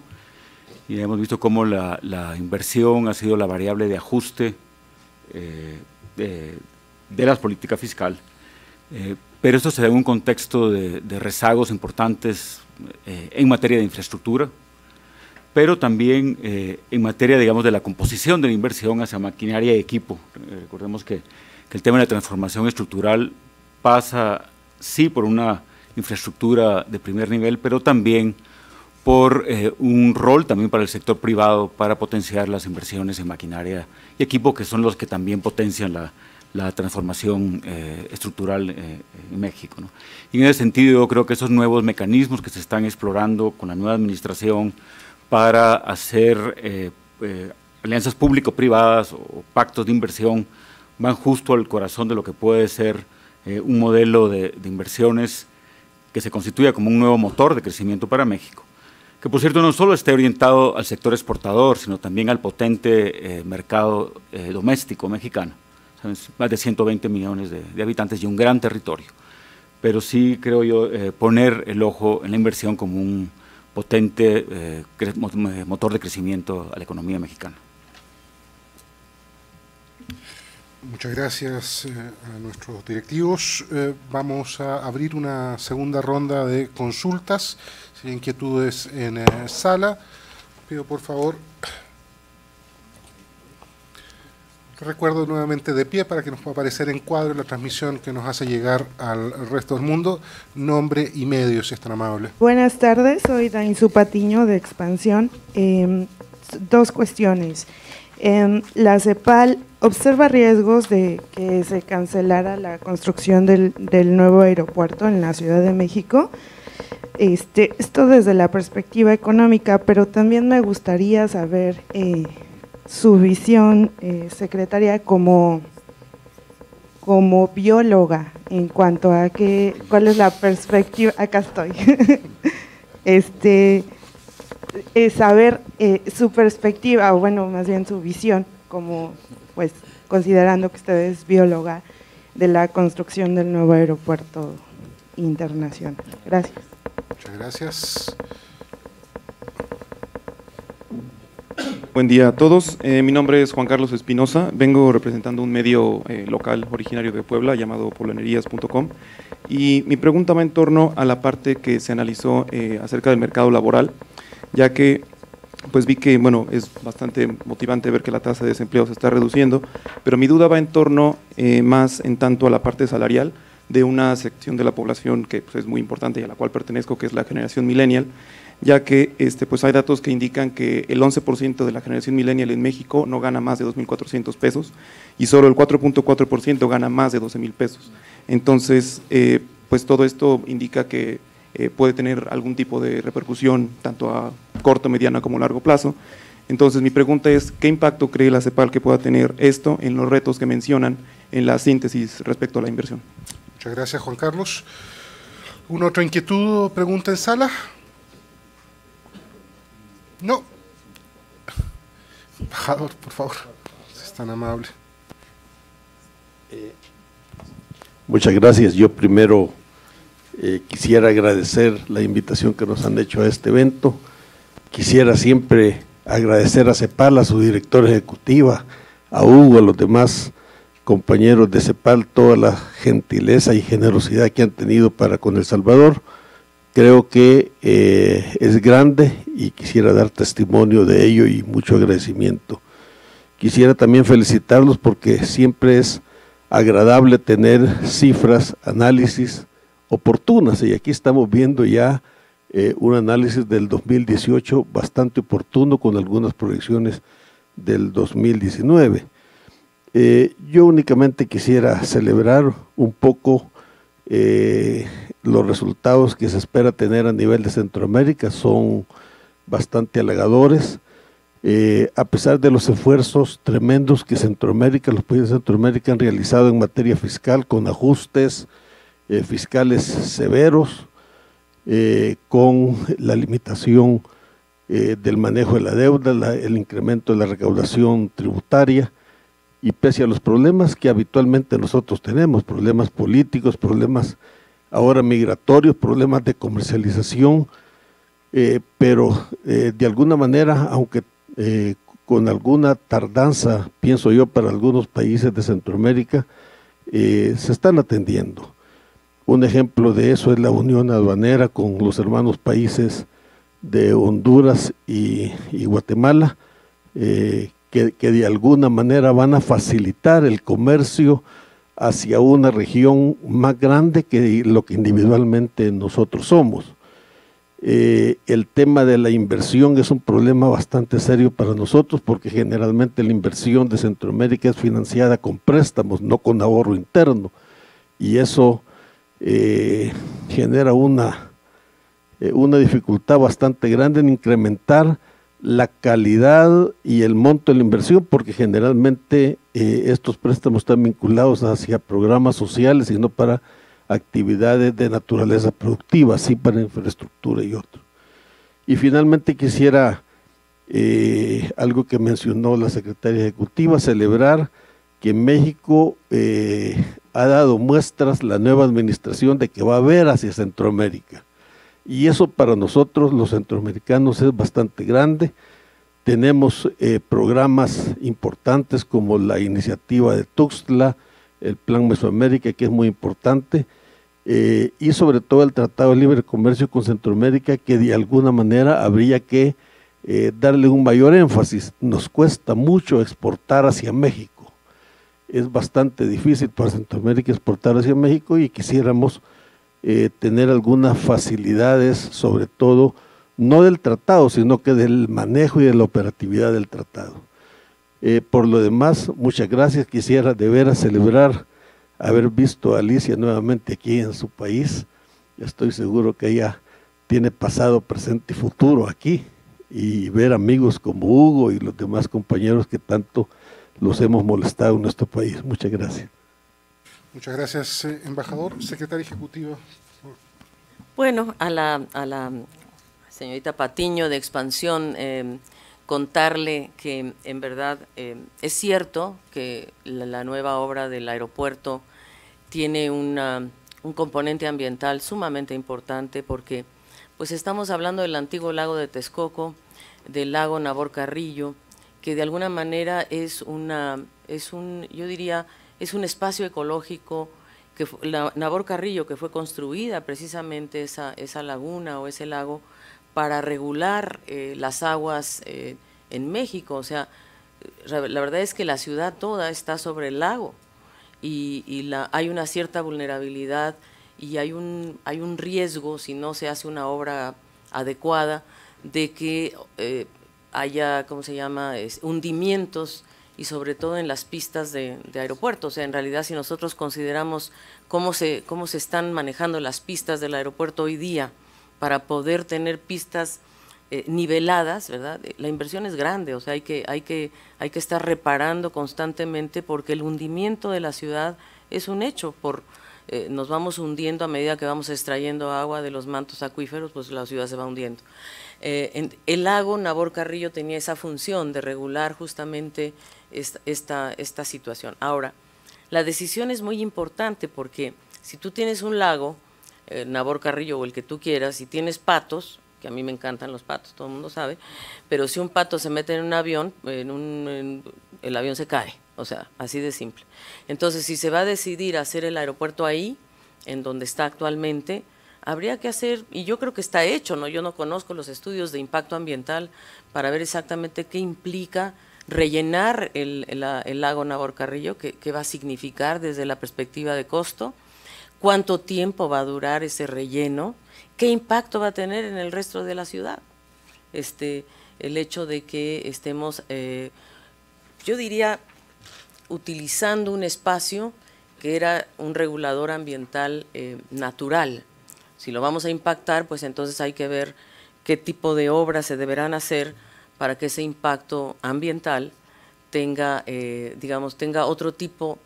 y hemos visto cómo la inversión ha sido la variable de ajuste de la política fiscal, pero esto se da en un contexto de rezagos importantes en materia de infraestructura, pero también en materia, digamos, de la composición de la inversión hacia maquinaria y equipo. Recordemos que el tema de la transformación estructural pasa, sí, por una infraestructura de primer nivel, pero también por un rol también para el sector privado para potenciar las inversiones en maquinaria y equipo, que son los que también potencian la transformación estructural en México, ¿no? Y en ese sentido yo creo que esos nuevos mecanismos que se están explorando con la nueva administración para hacer alianzas público-privadas o pactos de inversión van justo al corazón de lo que puede ser un modelo de inversiones que se constituya como un nuevo motor de crecimiento para México, que por cierto no solo esté orientado al sector exportador, sino también al potente mercado doméstico mexicano. ¿Sabes? Más de 120 millones de habitantes y un gran territorio, pero sí creo yo poner el ojo en la inversión como un potente motor de crecimiento a la economía mexicana. Muchas gracias a nuestros directivos. Vamos a abrir una segunda ronda de consultas. Si hay inquietudes en sala, pido por favor Recuerdo nuevamente de pie para que nos pueda aparecer en cuadro la transmisión que nos hace llegar al resto del mundo. Nombre y medio, si es tan amable. Buenas tardes, soy Dainzú Patiño de Expansión. Dos cuestiones. La CEPAL observa riesgos de que se cancelara la construcción del nuevo aeropuerto en la Ciudad de México. Esto desde la perspectiva económica, pero también me gustaría saber su visión, secretaria, como bióloga, en cuanto a cuál es la perspectiva, acá estoy, saber su perspectiva, o bueno, más bien su visión, como pues considerando que usted es bióloga, de la construcción del nuevo aeropuerto internacional. Gracias. Muchas gracias. Buen día a todos, mi nombre es Juan Carlos Espinosa, vengo representando un medio local originario de Puebla llamado poblanerías.com, y mi pregunta va en torno a la parte que se analizó acerca del mercado laboral, ya que pues vi que bueno, es bastante motivante ver que la tasa de desempleo se está reduciendo, pero mi duda va en torno más en tanto a la parte salarial de una sección de la población que pues, es muy importante y a la cual pertenezco, que es la generación millennial, ya que pues hay datos que indican que el 11% de la generación millennial en México no gana más de 2.400 pesos y solo el 4.4% gana más de 12.000 pesos. Entonces, pues todo esto indica que puede tener algún tipo de repercusión tanto a corto, mediano como largo plazo. Entonces, mi pregunta es, ¿qué impacto cree la CEPAL que pueda tener esto en los retos que mencionan en la síntesis respecto a la inversión? Muchas gracias, Juan Carlos. ¿Una otra inquietud o pregunta en sala? No. Embajador, por favor, si es tan amable. Muchas gracias. Yo primero quisiera agradecer la invitación que nos han hecho a este evento. Quisiera siempre agradecer a CEPAL, a su directora ejecutiva, a Hugo, a los demás compañeros de CEPAL, toda la gentileza y generosidad que han tenido para con El Salvador. Creo que es grande y quisiera dar testimonio de ello y mucho agradecimiento. Quisiera también felicitarlos porque siempre es agradable tener cifras, análisis oportunas, y aquí estamos viendo ya un análisis del 2018 bastante oportuno con algunas proyecciones del 2019. Yo únicamente quisiera celebrar un poco los resultados que se espera tener a nivel de Centroamérica. Son bastante halagadores, a pesar de los esfuerzos tremendos que los países de Centroamérica han realizado en materia fiscal, con ajustes fiscales severos, con la limitación del manejo de la deuda, el incremento de la recaudación tributaria, y pese a los problemas que habitualmente nosotros tenemos, problemas políticos, problemas ahora migratorios, problemas de comercialización, pero de alguna manera, aunque con alguna tardanza, pienso yo, para algunos países de Centroamérica, se están atendiendo. Un ejemplo de eso es la unión aduanera con los hermanos países de Honduras y Guatemala, que de alguna manera van a facilitar el comercio hacia una región más grande que lo que individualmente nosotros somos. El tema de la inversión es un problema bastante serio para nosotros, porque generalmente la inversión de Centroamérica es financiada con préstamos, no con ahorro interno, y eso genera una dificultad bastante grande en incrementar la calidad y el monto de la inversión, porque generalmente estos préstamos están vinculados hacia programas sociales y no para actividades de naturaleza productiva, sí para infraestructura y otro. Y finalmente quisiera, algo que mencionó la secretaria ejecutiva, celebrar que México ha dado muestras, la nueva administración, de que va a ver hacia Centroamérica. Y eso para nosotros los centroamericanos es bastante grande. Tenemos programas importantes como la iniciativa de Tuxtla, el Plan Mesoamérica, que es muy importante, y sobre todo el Tratado de Libre Comercio con Centroamérica, que de alguna manera habría que darle un mayor énfasis. Nos cuesta mucho exportar hacia México, es bastante difícil para Centroamérica exportar hacia México y quisiéramos tener algunas facilidades, sobre todo, no del tratado, sino que del manejo y de la operatividad del tratado. Por lo demás, muchas gracias. Quisiera de veras celebrar haber visto a Alicia nuevamente aquí en su país. Estoy seguro que ella tiene pasado, presente y futuro aquí, y ver amigos como Hugo y los demás compañeros que tanto los hemos molestado en nuestro país. Muchas gracias. Muchas gracias, embajador. Secretaria ejecutiva. Bueno, a la señorita Patiño de Expansión, contarle que en verdad es cierto que la nueva obra del aeropuerto tiene un componente ambiental sumamente importante, porque pues estamos hablando del antiguo lago de Texcoco, del lago Nabor Carrillo, que de alguna manera yo diría, es un espacio ecológico, que Nabor Carrillo, que fue construida precisamente esa laguna o ese lago para regular las aguas en México. O sea, la verdad es que la ciudad toda está sobre el lago y hay una cierta vulnerabilidad y hay un riesgo, si no se hace una obra adecuada, de que haya, ¿cómo se llama?, hundimientos, y sobre todo en las pistas de aeropuerto. O sea, en realidad, si nosotros consideramos cómo se están manejando las pistas del aeropuerto hoy día para poder tener pistas niveladas, ¿verdad? La inversión es grande, o sea, hay que estar reparando constantemente, porque el hundimiento de la ciudad es un hecho. Nos vamos hundiendo a medida que vamos extrayendo agua de los mantos acuíferos, pues la ciudad se va hundiendo. El lago Nabor Carrillo tenía esa función de regular justamente esta situación. Ahora, la decisión es muy importante, porque si tú tienes un lago, Nabor Carrillo o el que tú quieras, y tienes patos, que a mí me encantan los patos, todo el mundo sabe, pero si un pato se mete en un avión, el avión se cae, o sea, así de simple. Entonces, si se va a decidir hacer el aeropuerto ahí, en donde está actualmente, habría que hacer, y yo creo que está hecho, ¿no? Yo no conozco los estudios de impacto ambiental para ver exactamente qué implica rellenar el lago Nabor Carrillo, qué va a significar desde la perspectiva de costo, cuánto tiempo va a durar ese relleno, qué impacto va a tener en el resto de la ciudad. El hecho de que estemos, yo diría, utilizando un espacio que era un regulador ambiental natural. Si lo vamos a impactar, pues entonces hay que ver qué tipo de obras se deberán hacer para que ese impacto ambiental tenga, tenga otro tipo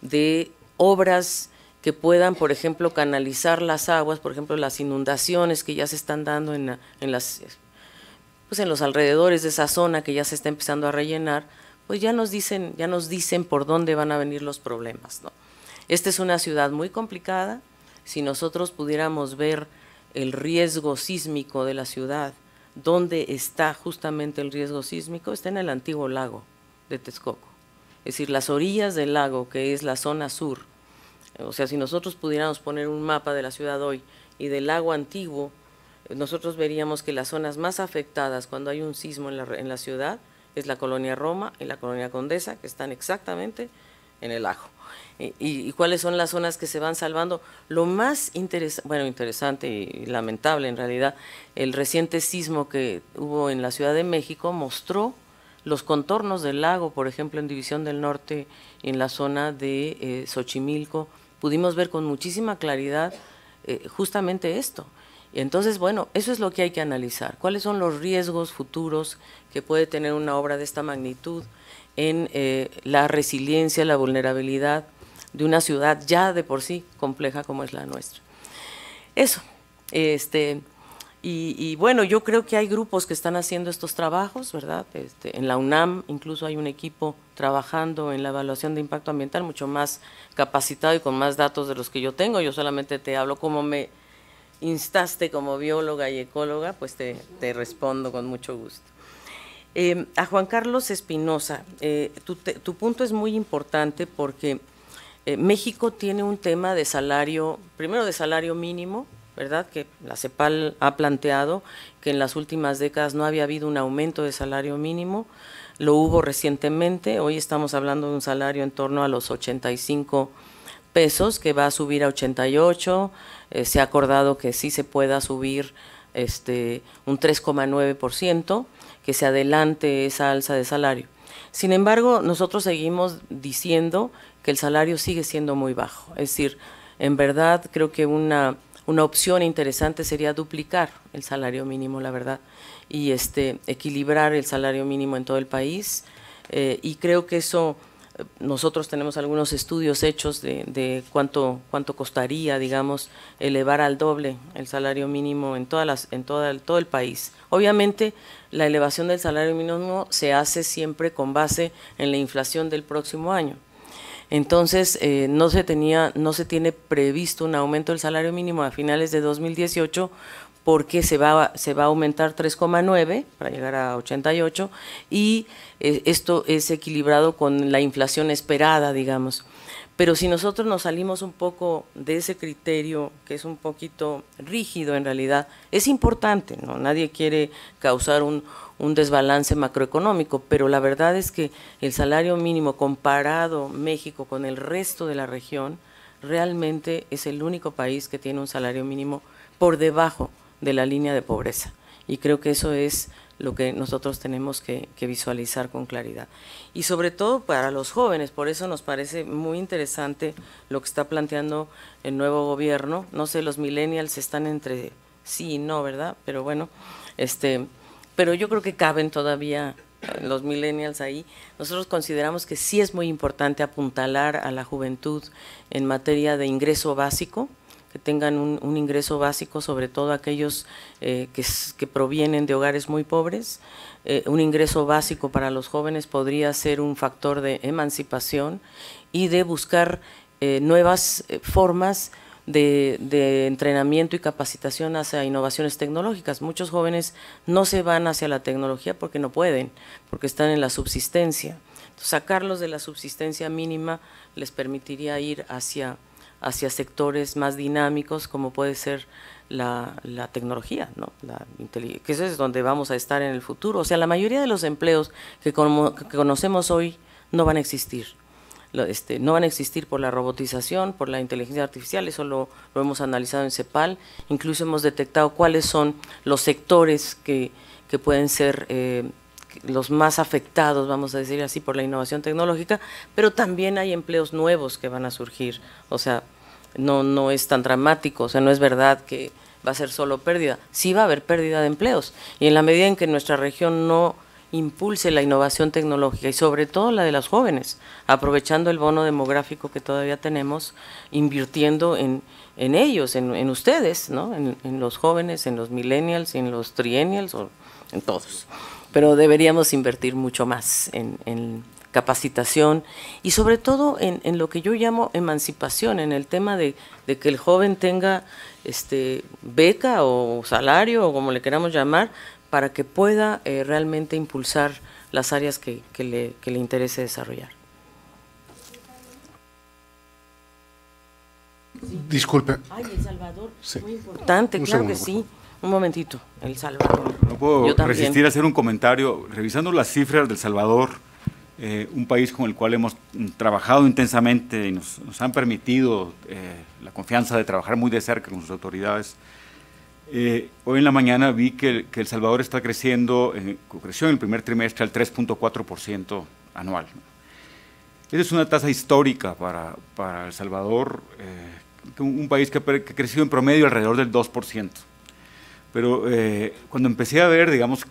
de obras que puedan, por ejemplo, canalizar las aguas, por ejemplo, las inundaciones que ya se están dando en los alrededores de esa zona que ya se está empezando a rellenar, pues ya nos dicen por dónde van a venir los problemas, ¿no? Esta es una ciudad muy complicada. Si nosotros pudiéramos ver el riesgo sísmico de la ciudad, ¿dónde está justamente el riesgo sísmico? Está en el antiguo lago de Texcoco. Es decir, las orillas del lago, que es la zona sur. O sea, si nosotros pudiéramos poner un mapa de la ciudad hoy y del lago antiguo, nosotros veríamos que las zonas más afectadas cuando hay un sismo en la ciudad es la colonia Roma y la colonia Condesa, que están exactamente en el lago. ¿Y cuáles son las zonas que se van salvando? Lo más interesante y lamentable en realidad, el reciente sismo que hubo en la Ciudad de México mostró los contornos del lago, por ejemplo, en División del Norte, en la zona de Xochimilco, pudimos ver con muchísima claridad justamente esto. Entonces, bueno, eso es lo que hay que analizar. ¿Cuáles son los riesgos futuros que puede tener una obra de esta magnitud en la resiliencia, la vulnerabilidad de una ciudad ya de por sí compleja como es la nuestra? Eso, y bueno, yo creo que hay grupos que están haciendo estos trabajos, ¿verdad? En la UNAM incluso hay un equipo trabajando en la evaluación de impacto ambiental mucho más capacitado y con más datos de los que yo tengo. Yo solamente te hablo como me instaste como bióloga y ecóloga, pues te respondo con mucho gusto. A Juan Carlos Espinosa, tu punto es muy importante, porque México tiene un tema de salario, primero de salario mínimo, ¿verdad? Que la CEPAL ha planteado que en las últimas décadas no había habido un aumento de salario mínimo. lo hubo recientemente, hoy estamos hablando de un salario en torno a los 85 pesos, que va a subir a 88, se ha acordado que sí se pueda subir un 3,9%, que se adelante esa alza de salario. Sin embargo, nosotros seguimos diciendo que el salario sigue siendo muy bajo, es decir, en verdad creo que una opción interesante sería duplicar el salario mínimo, la verdad, y equilibrar el salario mínimo en todo el país, y creo que eso, nosotros tenemos algunos estudios hechos de cuánto costaría, digamos, elevar al doble el salario mínimo en todo el país. Obviamente, la elevación del salario mínimo se hace siempre con base en la inflación del próximo año. Entonces, no se tiene previsto un aumento del salario mínimo a finales de 2018 porque se va a aumentar 3,9 para llegar a 88 y esto es equilibrado con la inflación esperada, digamos. Pero si nosotros nos salimos un poco de ese criterio, que es un poquito rígido en realidad, es importante, ¿no? Nadie quiere causar un desbalance macroeconómico, pero la verdad es que el salario mínimo comparado México con el resto de la región, realmente es el único país que tiene un salario mínimo por debajo de la línea de pobreza. Y creo que eso es lo que nosotros tenemos que visualizar con claridad. Y sobre todo para los jóvenes, por eso nos parece muy interesante lo que está planteando el nuevo gobierno. No sé, los millennials están entre sí y no, ¿verdad? Pero bueno, pero yo creo que caben todavía los millennials ahí. Nosotros consideramos que sí es muy importante apuntalar a la juventud en materia de ingreso básico, que tengan un ingreso básico, sobre todo aquellos que provienen de hogares muy pobres. Un ingreso básico para los jóvenes podría ser un factor de emancipación y de buscar nuevas formas de entrenamiento y capacitación hacia innovaciones tecnológicas. Muchos jóvenes no se van hacia la tecnología porque no pueden, porque están en la subsistencia. Entonces, sacarlos de la subsistencia mínima les permitiría ir hacia sectores más dinámicos, como puede ser la tecnología, ¿no? Que eso es donde vamos a estar en el futuro. O sea, la mayoría de los empleos que conocemos hoy no van a existir. No van a existir por la robotización, por la inteligencia artificial, eso lo hemos analizado en CEPAL. Incluso hemos detectado cuáles son los sectores que pueden ser los más afectados, vamos a decir así, por la innovación tecnológica, pero también hay empleos nuevos que van a surgir. O sea, no es tan dramático, o sea, no es verdad que va a ser solo pérdida, sí va a haber pérdida de empleos, y en la medida en que nuestra región no impulse la innovación tecnológica y sobre todo la de los jóvenes, aprovechando el bono demográfico que todavía tenemos, invirtiendo en ellos, en ustedes, ¿no? En los jóvenes, en los millennials, en los triennials, o en todos. Pero deberíamos invertir mucho más en capacitación y sobre todo en lo que yo llamo emancipación, en el tema de que el joven tenga beca o salario o como le queramos llamar, para que pueda realmente impulsar las áreas que le interese desarrollar. Disculpe. Ay, El Salvador, sí. Muy importante, claro segundo, que sí. Un momentito, El Salvador. No puedo resistir a hacer un comentario. Revisando las cifras del Salvador, un país con el cual hemos trabajado intensamente y nos han permitido la confianza de trabajar muy de cerca con sus autoridades. Hoy en la mañana vi que El Salvador está creció en el primer trimestre al 3,4% anual. Esa es una tasa histórica para El Salvador, un país que ha crecido en promedio alrededor del 2%. Pero cuando empecé a ver, digamos,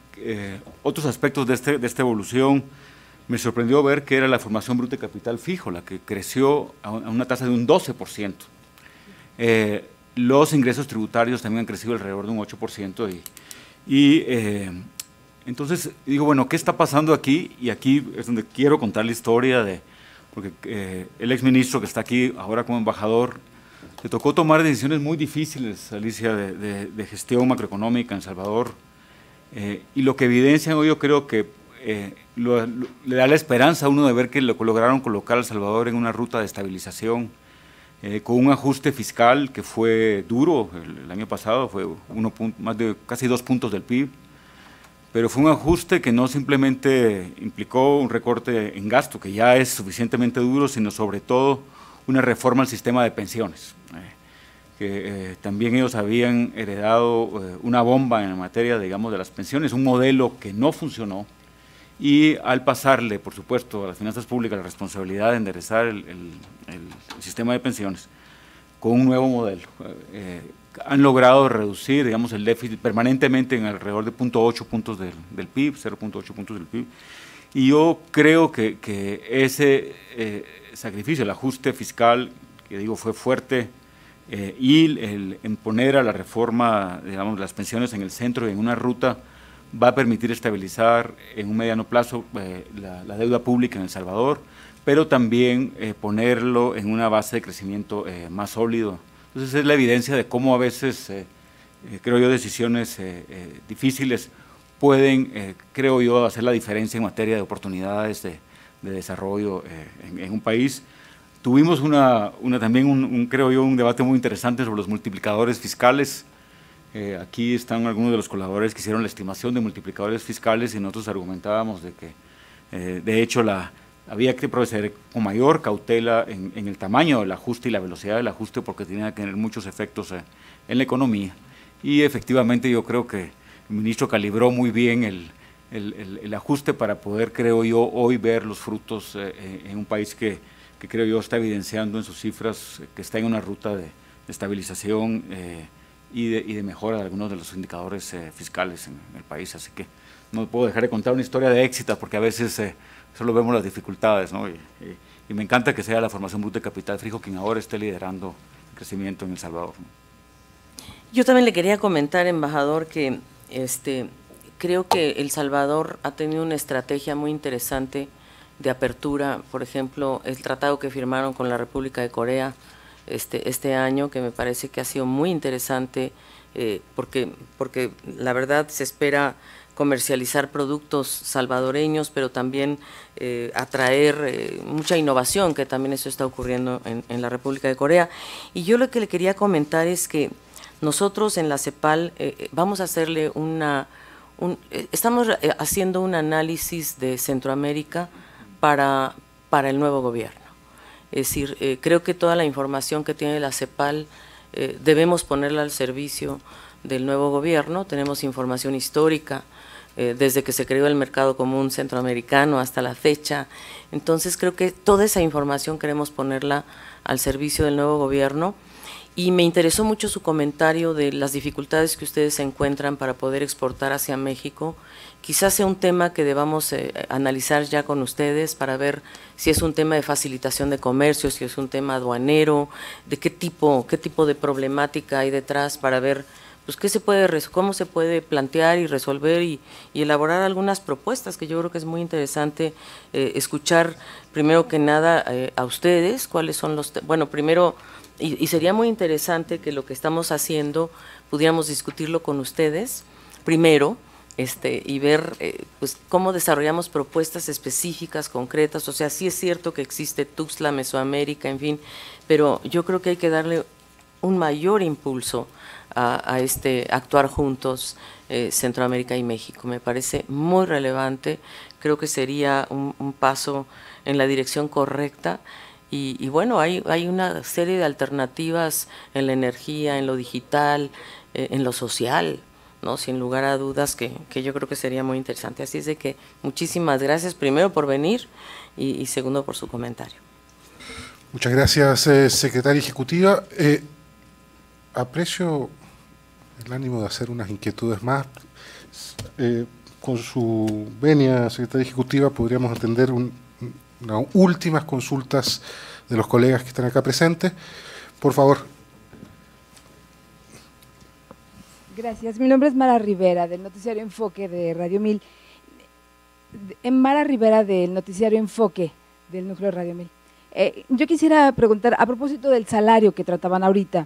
otros aspectos de esta evolución, me sorprendió ver que era la formación bruta de capital fijo, la que creció a una tasa de un 12%. Los ingresos tributarios también han crecido alrededor de un 8%. Entonces digo, bueno, ¿qué está pasando aquí? Y aquí es donde quiero contar la historia porque el exministro que está aquí ahora como embajador, le tocó tomar decisiones muy difíciles, Alicia, de gestión macroeconómica en El Salvador. Y lo que evidencian hoy, yo creo que le da la esperanza a uno de ver que lograron colocar a El Salvador en una ruta de estabilización, con un ajuste fiscal que fue duro el año pasado, fue más de casi 2 puntos del PIB, pero fue un ajuste que no simplemente implicó un recorte en gasto, que ya es suficientemente duro, sino sobre todo una reforma al sistema de pensiones, que también ellos habían heredado una bomba en la materia, digamos, de las pensiones, un modelo que no funcionó, y al pasarle, por supuesto, a las finanzas públicas la responsabilidad de enderezar el sistema de pensiones con un nuevo modelo, han logrado reducir, digamos, el déficit permanentemente en alrededor de 0.8 puntos del PIB, 0.8 puntos del PIB, y yo creo que ese sacrificio, el ajuste fiscal, que digo fue fuerte, y el poner a la reforma, digamos, las pensiones en el centro y en una ruta, va a permitir estabilizar en un mediano plazo la deuda pública en El Salvador, pero también ponerlo en una base de crecimiento más sólido. Entonces es la evidencia de cómo a veces, creo yo, decisiones difíciles pueden, creo yo, hacer la diferencia en materia de oportunidades de desarrollo en un país. Tuvimos también, creo yo, un debate muy interesante sobre los multiplicadores fiscales. Aquí están algunos de los colaboradores que hicieron la estimación de multiplicadores fiscales y nosotros argumentábamos de que, de hecho, había que proceder con mayor cautela en el tamaño del ajuste y la velocidad del ajuste, porque tenía que tener muchos efectos en la economía. Y efectivamente yo creo que el ministro calibró muy bien el ajuste para poder, creo yo, hoy ver los frutos en un país que creo yo está evidenciando en sus cifras que está en una ruta de estabilización y de mejora de algunos de los indicadores fiscales en el país. Así que no puedo dejar de contar una historia de éxito, porque a veces solo vemos las dificultades, ¿no? Y me encanta que sea la Formación Bruta de Capital Fijo quien ahora esté liderando el crecimiento en El Salvador. Yo también le quería comentar, embajador, que creo que El Salvador ha tenido una estrategia muy interesante de apertura. Por ejemplo, el tratado que firmaron con la República de Corea este año, que me parece que ha sido muy interesante, porque la verdad se espera comercializar productos salvadoreños, pero también atraer mucha innovación, que también eso está ocurriendo en la República de Corea. Y yo lo que le quería comentar es que nosotros en la CEPAL vamos a hacerle estamos haciendo un análisis de Centroamérica para el nuevo gobierno. Es decir, creo que toda la información que tiene la CEPAL debemos ponerla al servicio del nuevo gobierno. Tenemos información histórica desde que se creó el Mercado Común Centroamericano hasta la fecha. Entonces creo que toda esa información queremos ponerla al servicio del nuevo gobierno. Y me interesó mucho su comentario de las dificultades que ustedes encuentran para poder exportar hacia México. Quizás sea un tema que debamos analizar ya con ustedes para ver si es un tema de facilitación de comercio, si es un tema aduanero, de qué tipo de problemática hay detrás, para ver pues cómo se puede plantear y resolver y elaborar algunas propuestas, que yo creo que es muy interesante escuchar primero que nada a ustedes cuáles son primero. Y sería muy interesante que lo que estamos haciendo pudiéramos discutirlo con ustedes primero, y ver pues cómo desarrollamos propuestas específicas, concretas. O sea, sí es cierto que existe Tuxtla, Mesoamérica, en fin, pero yo creo que hay que darle un mayor impulso a actuar juntos Centroamérica y México. Me parece muy relevante, creo que sería un paso en la dirección correcta. Y bueno, hay una serie de alternativas en la energía, en lo digital, en lo social, ¿no? Sin lugar a dudas que yo creo que sería muy interesante. Así es de que muchísimas gracias, primero por venir y segundo por su comentario. Muchas gracias, secretaria ejecutiva. Aprecio el ánimo de hacer unas inquietudes más. Con su venia, secretaria ejecutiva, podríamos atender unas últimas consultas de los colegas que están acá presentes. Por favor. Gracias. Mi nombre es Mara Rivera, del Noticiario Enfoque de Radio 1000. Mara Rivera, del Noticiario Enfoque del Núcleo de Radio 1000. Yo quisiera preguntar, a propósito del salario que trataban ahorita,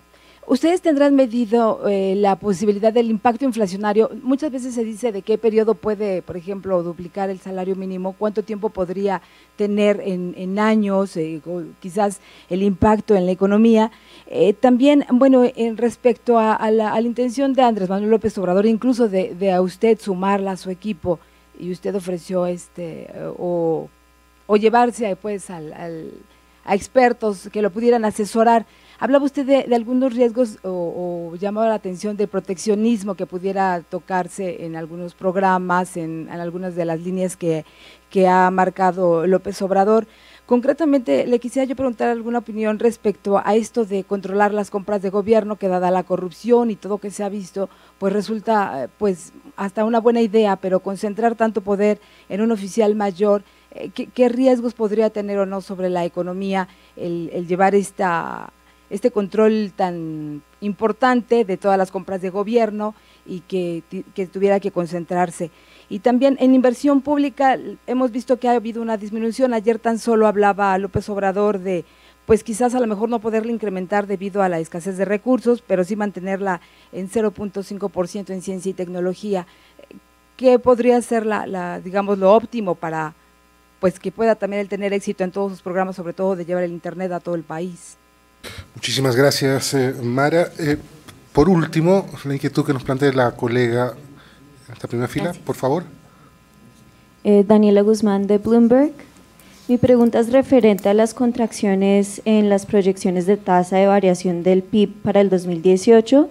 ¿Ustedes tendrán medido la posibilidad del impacto inflacionario? Muchas veces se dice de qué periodo puede, por ejemplo, duplicar el salario mínimo, cuánto tiempo podría tener en años, o quizás el impacto en la economía. También, bueno, en respecto a la intención de Andrés Manuel López Obrador, incluso de a usted sumarla a su equipo, y usted ofreció o llevarse pues a expertos que lo pudieran asesorar. Hablaba usted de algunos riesgos o llamaba la atención del proteccionismo que pudiera tocarse en algunos programas, en algunas de las líneas que ha marcado López Obrador. Concretamente, le quisiera yo preguntar alguna opinión respecto a esto de controlar las compras de gobierno, que dada la corrupción y todo que se ha visto, pues resulta pues hasta una buena idea, pero concentrar tanto poder en un oficial mayor, ¿qué riesgos podría tener o no sobre la economía el llevar este control tan importante de todas las compras de gobierno y que tuviera que concentrarse? Y también en inversión pública hemos visto que ha habido una disminución. Ayer tan solo hablaba López Obrador de, pues quizás a lo mejor no poderla incrementar debido a la escasez de recursos, pero sí mantenerla en 0.5% en ciencia y tecnología. ¿Qué podría ser digamos, lo óptimo para pues que pueda también él tener éxito en todos sus programas, sobre todo de llevar el Internet a todo el país? Muchísimas gracias, Mara. Por último, la inquietud que nos plantea la colega en esta primera fila, por favor. Daniela Guzmán de Bloomberg. Mi pregunta es referente a las contracciones en las proyecciones de tasa de variación del PIB para el 2018,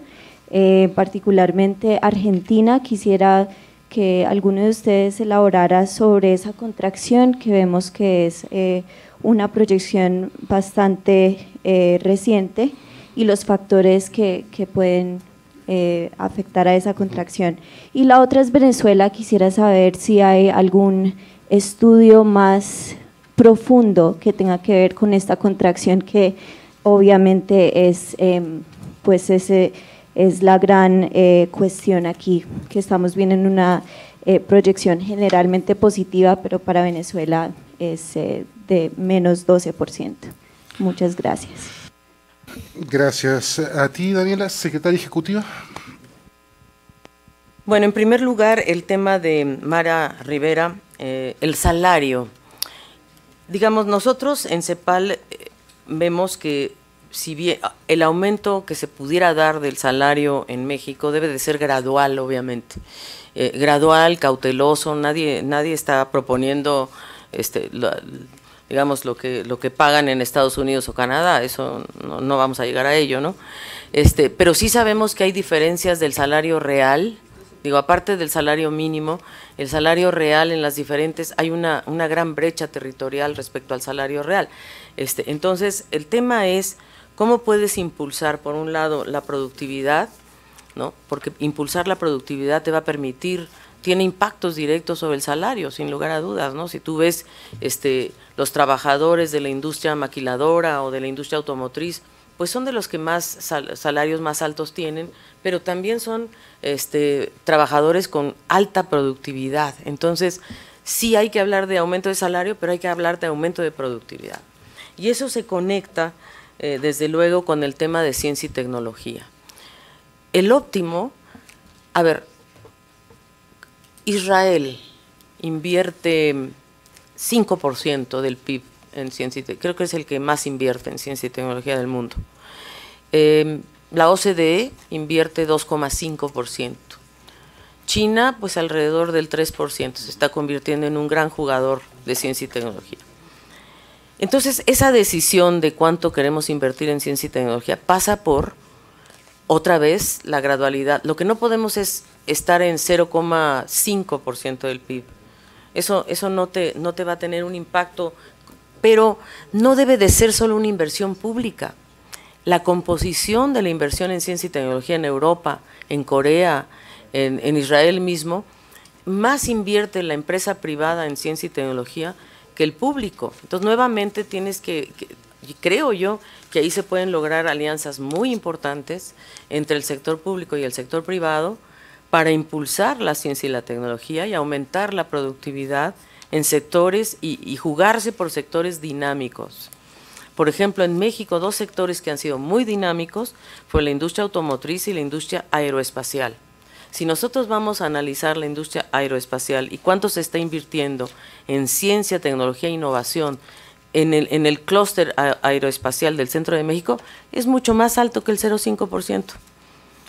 particularmente Argentina. Quisiera que alguno de ustedes elaborara sobre esa contracción, que vemos que es una proyección bastante reciente, y los factores que pueden afectar a esa contracción. Y la otra es Venezuela. Quisiera saber si hay algún estudio más profundo que tenga que ver con esta contracción, que obviamente es la gran cuestión aquí, que estamos viendo en una proyección generalmente positiva, pero para Venezuela es de menos 12%. Muchas gracias. Gracias. A ti, Daniela, secretaria ejecutiva. Bueno, en primer lugar, el tema de Mara Rivera, el salario. Digamos, nosotros en CEPAL vemos que si bien el aumento que se pudiera dar del salario en México debe de ser gradual, obviamente. Gradual, cauteloso, nadie está proponiendo digamos lo que pagan en Estados Unidos o Canadá, eso no vamos a llegar a ello, ¿no? Pero sí sabemos que hay diferencias del salario real, digo, aparte del salario mínimo, el salario real en las diferentes, hay una gran brecha territorial respecto al salario real. Entonces, el tema es cómo puedes impulsar, por un lado, la productividad, ¿no? Porque impulsar la productividad te va a permitir, tiene impactos directos sobre el salario, sin lugar a dudas, ¿no? Si tú ves los trabajadores de la industria maquiladora o de la industria automotriz, pues son de los que más salarios más altos tienen, pero también son trabajadores con alta productividad. Entonces, sí hay que hablar de aumento de salario, pero hay que hablar de aumento de productividad. Y eso se conecta, desde luego, con el tema de ciencia y tecnología. El óptimo, a ver, Israel invierte 5% del PIB en ciencia y tecnología, creo que es el que más invierte en ciencia y tecnología del mundo. La OCDE invierte 2,5%. China, pues alrededor del 3%, se está convirtiendo en un gran jugador de ciencia y tecnología. Entonces, esa decisión de cuánto queremos invertir en ciencia y tecnología pasa por, otra vez, la gradualidad. Lo que no podemos es estar en 0,5% del PIB. Eso no te va a tener un impacto, pero no debe de ser solo una inversión pública. La composición de la inversión en ciencia y tecnología en Europa, en Corea, en Israel mismo, más invierte la empresa privada en ciencia y tecnología que el público. Entonces, nuevamente tienes creo yo que ahí se pueden lograr alianzas muy importantes entre el sector público y el sector privado para impulsar la ciencia y la tecnología y aumentar la productividad en sectores y jugarse por sectores dinámicos. Por ejemplo, en México, 2 sectores que han sido muy dinámicos fue la industria automotriz y la industria aeroespacial. Si nosotros vamos a analizar la industria aeroespacial y cuánto se está invirtiendo en ciencia, tecnología e innovación en el clúster aeroespacial del centro de México, es mucho más alto que el 0,5%.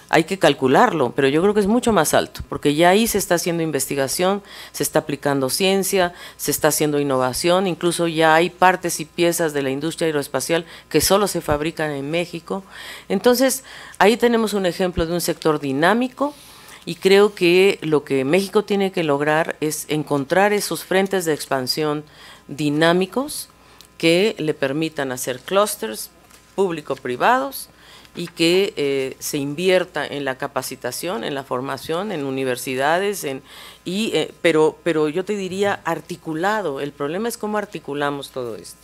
Hay que calcularlo, pero yo creo que es mucho más alto, porque ya ahí se está haciendo investigación, se está aplicando ciencia, se está haciendo innovación, incluso ya hay partes y piezas de la industria aeroespacial que solo se fabrican en México. Entonces, ahí tenemos un ejemplo de un sector dinámico, y creo que lo que México tiene que lograr es encontrar esos frentes de expansión dinámicos que le permitan hacer clústeres público-privados y que se invierta en la capacitación, en la formación, en universidades, pero yo te diría articulado. El problema es cómo articulamos todo esto.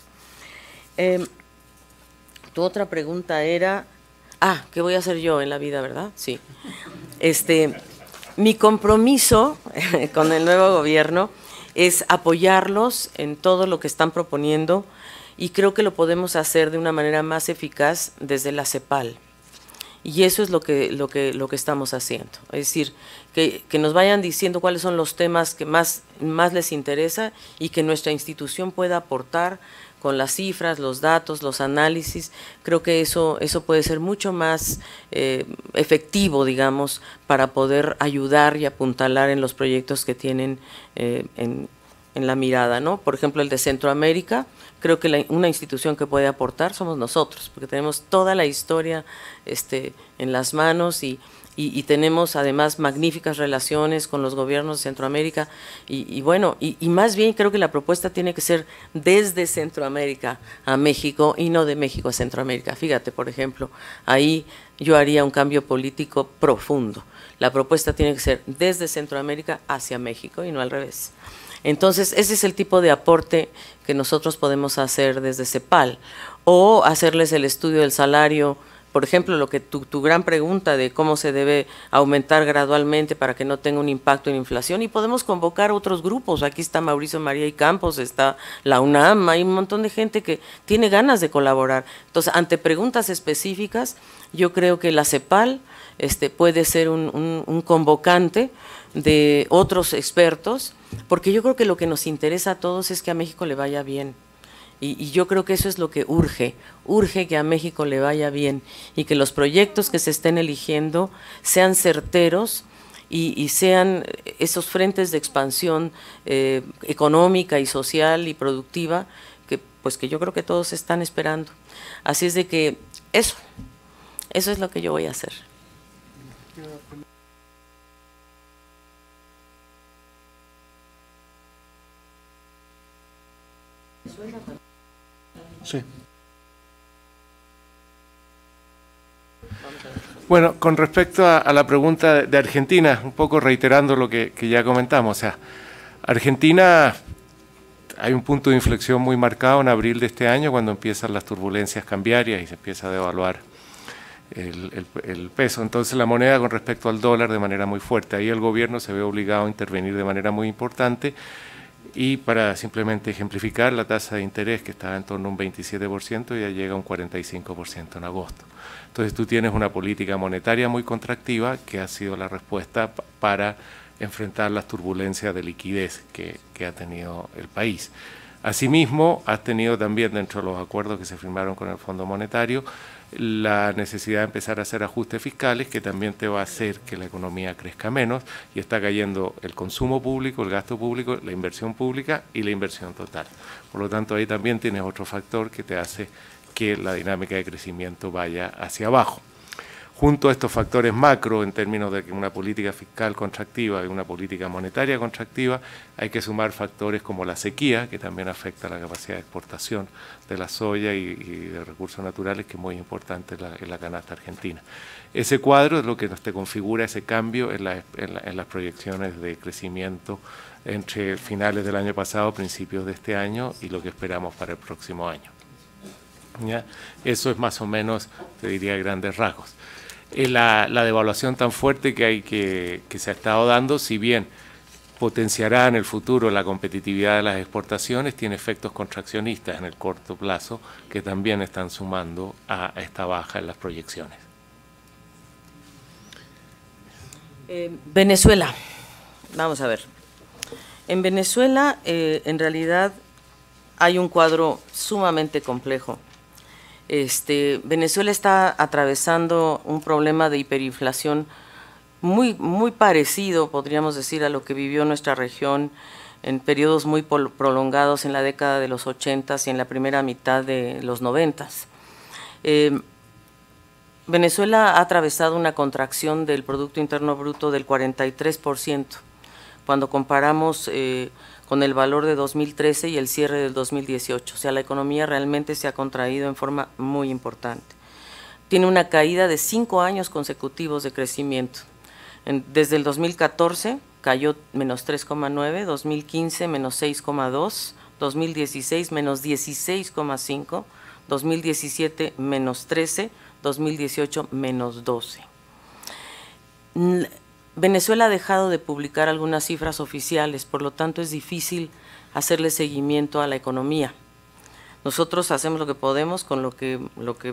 Tu otra pregunta era, ¿qué voy a hacer yo en la vida, verdad? Sí. Mi compromiso con el nuevo gobierno es apoyarlos en todo lo que están proponiendo, y creo que lo podemos hacer de una manera más eficaz desde la CEPAL. Y eso es lo que estamos haciendo. Es decir, que nos vayan diciendo cuáles son los temas que más les interesa y que nuestra institución pueda aportar con las cifras, los datos, los análisis. Creo que eso puede ser mucho más efectivo, digamos, para poder ayudar y apuntalar en los proyectos que tienen en la mirada, ¿no? Por ejemplo, el de Centroamérica, creo que una institución que puede aportar somos nosotros, porque tenemos toda la historia en las manos y tenemos además magníficas relaciones con los gobiernos de Centroamérica y más bien creo que la propuesta tiene que ser desde Centroamérica a México y no de México a Centroamérica. Fíjate, por ejemplo, ahí yo haría un cambio político profundo. La propuesta tiene que ser desde Centroamérica hacia México y no al revés. Entonces, ese es el tipo de aporte que nosotros podemos hacer desde CEPAL, o hacerles el estudio del salario. Por ejemplo, lo que tu gran pregunta de cómo se debe aumentar gradualmente para que no tenga un impacto en inflación, y podemos convocar otros grupos. Aquí está Mauricio María y Campos, está la UNAM, hay un montón de gente que tiene ganas de colaborar. Entonces, ante preguntas específicas, yo creo que la CEPAL puede ser un convocante de otros expertos, porque yo creo que lo que nos interesa a todos es que a México le vaya bien. Y yo creo que eso es lo que urge que a México le vaya bien y que los proyectos que se estén eligiendo sean certeros y sean esos frentes de expansión económica y social y productiva que yo creo que todos están esperando. Así es de que eso es lo que yo voy a hacer. Sí. Bueno, con respecto a la pregunta de Argentina, un poco reiterando lo que ya comentamos, o sea, Argentina, hay un punto de inflexión muy marcado en abril de este año, cuando empiezan las turbulencias cambiarias y se empieza a devaluar el peso. Entonces la moneda con respecto al dólar de manera muy fuerte. Ahí el gobierno se ve obligado a intervenir de manera muy importante. Y para simplemente ejemplificar, la tasa de interés, que estaba en torno a un 27%, ya llega a un 45% en agosto. Entonces tú tienes una política monetaria muy contractiva que ha sido la respuesta para enfrentar las turbulencias de liquidez que ha tenido el país. Asimismo, has tenido también dentro de los acuerdos que se firmaron con el Fondo Monetario la necesidad de empezar a hacer ajustes fiscales, que también te va a hacer que la economía crezca menos, y está cayendo el consumo público, el gasto público, la inversión pública y la inversión total. Por lo tanto, ahí también tienes otro factor que te hace que la dinámica de crecimiento vaya hacia abajo. Junto a estos factores macro, en términos de una política fiscal contractiva y una política monetaria contractiva, hay que sumar factores como la sequía, que también afecta la capacidad de exportación de la soya y de recursos naturales, que es muy importante en la canasta argentina. Ese cuadro es lo que nos te configura ese cambio en las proyecciones de crecimiento entre finales del año pasado, principios de este año, y lo que esperamos para el próximo año. ¿Ya? Eso es más o menos, te diría, grandes rasgos. La devaluación tan fuerte que se ha estado dando, si bien potenciará en el futuro la competitividad de las exportaciones, tiene efectos contraccionistas en el corto plazo que también están sumando a esta baja en las proyecciones. Venezuela, vamos a ver. En Venezuela, en realidad, hay un cuadro sumamente complejo. Venezuela está atravesando un problema de hiperinflación muy parecido, podríamos decir, a lo que vivió nuestra región en periodos muy prolongados en la década de los 80s y en la primera mitad de los 90s. Venezuela ha atravesado una contracción del Producto Interno Bruto del 43%, cuando comparamos con el valor de 2013 y el cierre del 2018. O sea, la economía realmente se ha contraído en forma muy importante. Tiene una caída de 5 años consecutivos de crecimiento. Desde el 2014 cayó menos 3,9, 2015 menos 6,2, 2016 menos 16,5, 2017 menos 13, 2018 menos 12. Venezuela ha dejado de publicar algunas cifras oficiales, por lo tanto es difícil hacerle seguimiento a la economía. Nosotros hacemos lo que podemos con lo que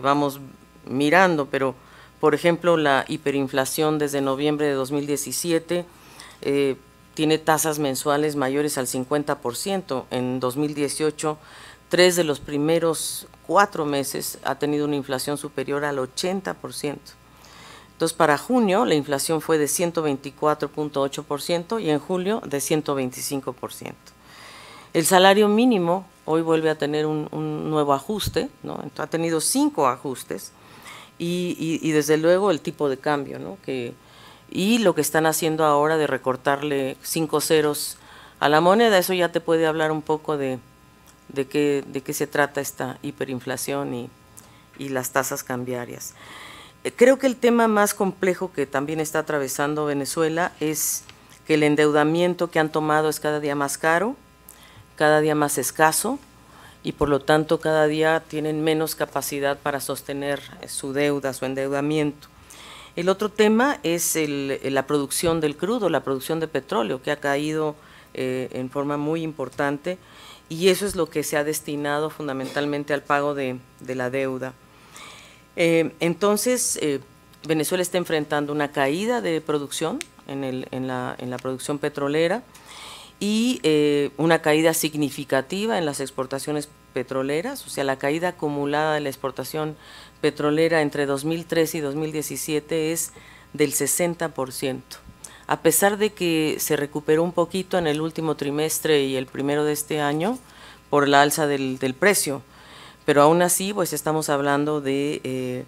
vamos mirando, pero por ejemplo la hiperinflación desde noviembre de 2017 tiene tasas mensuales mayores al 50%. En 2018, 3 de los primeros 4 meses ha tenido una inflación superior al 80%. Entonces, para junio la inflación fue de 124.8% y en julio de 125%. El salario mínimo hoy vuelve a tener un nuevo ajuste, ¿no? Entonces, ha tenido 5 ajustes y desde luego el tipo de cambio, ¿no? Y lo que están haciendo ahora de recortarle 5 ceros a la moneda, eso ya te puede hablar un poco de qué se trata esta hiperinflación y las tasas cambiarias. Creo que el tema más complejo que también está atravesando Venezuela es que el endeudamiento que han tomado es cada día más caro, cada día más escaso y por lo tanto cada día tienen menos capacidad para sostener su deuda, su endeudamiento. El otro tema es la producción del crudo, la producción de petróleo, que ha caído en forma muy importante y eso es lo que se ha destinado fundamentalmente al pago de la deuda. Entonces, Venezuela está enfrentando una caída de producción en la producción petrolera y una caída significativa en las exportaciones petroleras, o sea, la caída acumulada de la exportación petrolera entre 2013 y 2017 es del 60%. A pesar de que se recuperó un poquito en el último trimestre y el primero de este año por la alza del precio, pero aún así pues estamos hablando de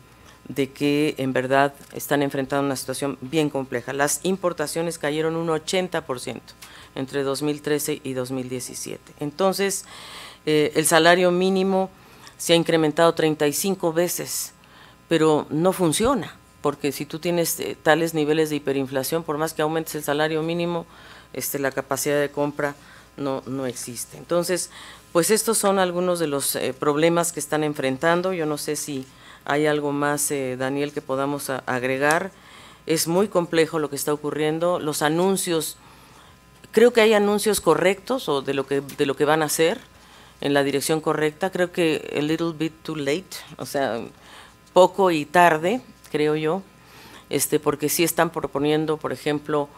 que en verdad están enfrentando una situación bien compleja. Las importaciones cayeron un 80% entre 2013 y 2017. Entonces, el salario mínimo se ha incrementado 35 veces, pero no funciona, porque si tú tienes tales niveles de hiperinflación, por más que aumentes el salario mínimo, la capacidad de compra no existe. Entonces, pues estos son algunos de los problemas que están enfrentando. Yo no sé si hay algo más, Daniel, que podamos agregar. Es muy complejo lo que está ocurriendo. Los anuncios, creo que hay anuncios correctos o de lo que van a hacer en la dirección correcta. Creo que a little bit too late, o sea, poco y tarde, creo yo, porque sí están proponiendo, por ejemplo,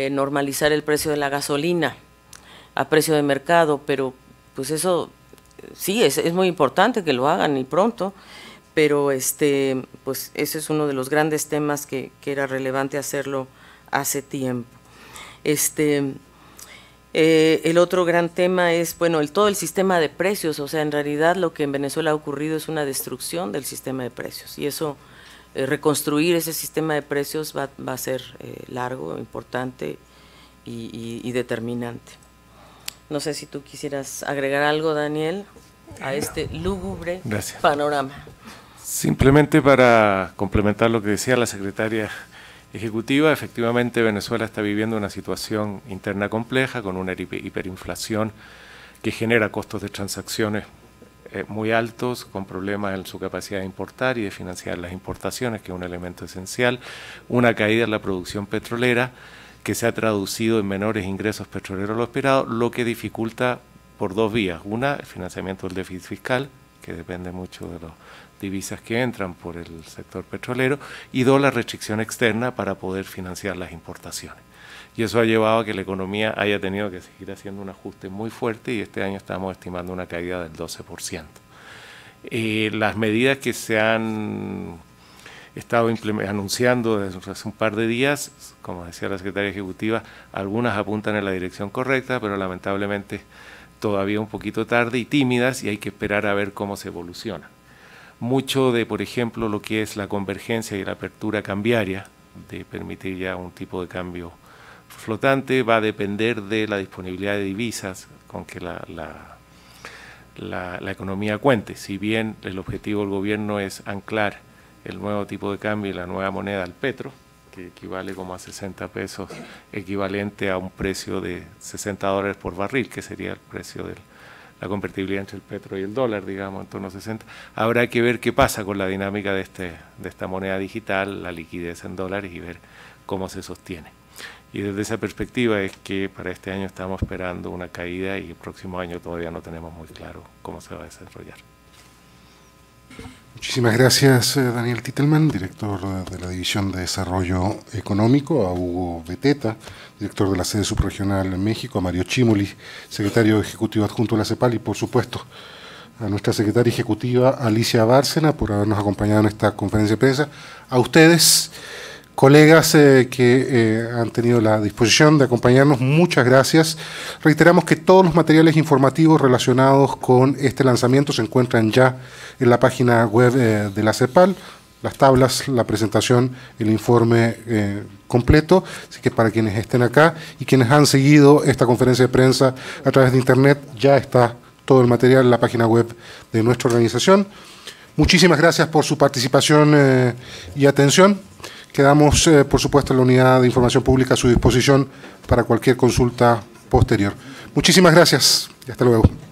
normalizar el precio de la gasolina a precio de mercado, pero pues eso sí, es muy importante que lo hagan y pronto, pero pues ese es uno de los grandes temas que era relevante hacerlo hace tiempo. El otro gran tema es, bueno, todo el sistema de precios, o sea, en realidad lo que en Venezuela ha ocurrido es una destrucción del sistema de precios y eso, reconstruir ese sistema de precios va a ser largo, importante y determinante. No sé si tú quisieras agregar algo, Daniel, a este lúgubre panorama. Simplemente para complementar lo que decía la secretaria ejecutiva, efectivamente Venezuela está viviendo una situación interna compleja con una hiperinflación que genera costos de transacciones muy altos, con problemas en su capacidad de importar y de financiar las importaciones, que es un elemento esencial, una caída en la producción petrolera que se ha traducido en menores ingresos petroleros de lo esperado, lo que dificulta por dos vías. Una, el financiamiento del déficit fiscal, que depende mucho de las divisas que entran por el sector petrolero, y dos, la restricción externa para poder financiar las importaciones. Y eso ha llevado a que la economía haya tenido que seguir haciendo un ajuste muy fuerte y este año estamos estimando una caída del 12%. Las medidas que se han estado anunciando desde hace un par de días, como decía la secretaria ejecutiva, algunas apuntan en la dirección correcta, pero lamentablemente todavía un poquito tarde y tímidas, y hay que esperar a ver cómo se evoluciona. Mucho de, por ejemplo, lo que es la convergencia y la apertura cambiaria, de permitir ya un tipo de cambio flotante, va a depender de la disponibilidad de divisas con que la economía cuente. Si bien el objetivo del gobierno es anclar el nuevo tipo de cambio y la nueva moneda al petro, que equivale como a 60 pesos, equivalente a un precio de $60 por barril, que sería el precio de la convertibilidad entre el petro y el dólar, digamos, en torno a 60. Habrá que ver qué pasa con la dinámica de esta moneda digital, la liquidez en dólares, y ver cómo se sostiene. Y desde esa perspectiva es que para este año estamos esperando una caída y el próximo año todavía no tenemos muy claro cómo se va a desarrollar. Muchísimas gracias, Daniel Titelman, director de la División de Desarrollo Económico, a Hugo Beteta, director de la sede subregional en México, a Mario Chimoli, secretario ejecutivo adjunto de la CEPAL, y por supuesto a nuestra secretaria ejecutiva Alicia Bárcena por habernos acompañado en esta conferencia de prensa, a ustedes, colegas que han tenido la disposición de acompañarnos, muchas gracias. Reiteramos que todos los materiales informativos relacionados con este lanzamiento se encuentran ya en la página web de la CEPAL, las tablas, la presentación, el informe completo, así que para quienes estén acá y quienes han seguido esta conferencia de prensa a través de internet, ya está todo el material en la página web de nuestra organización. Muchísimas gracias por su participación y atención. Quedamos, por supuesto, en la Unidad de Información Pública a su disposición para cualquier consulta posterior. Muchísimas gracias y hasta luego.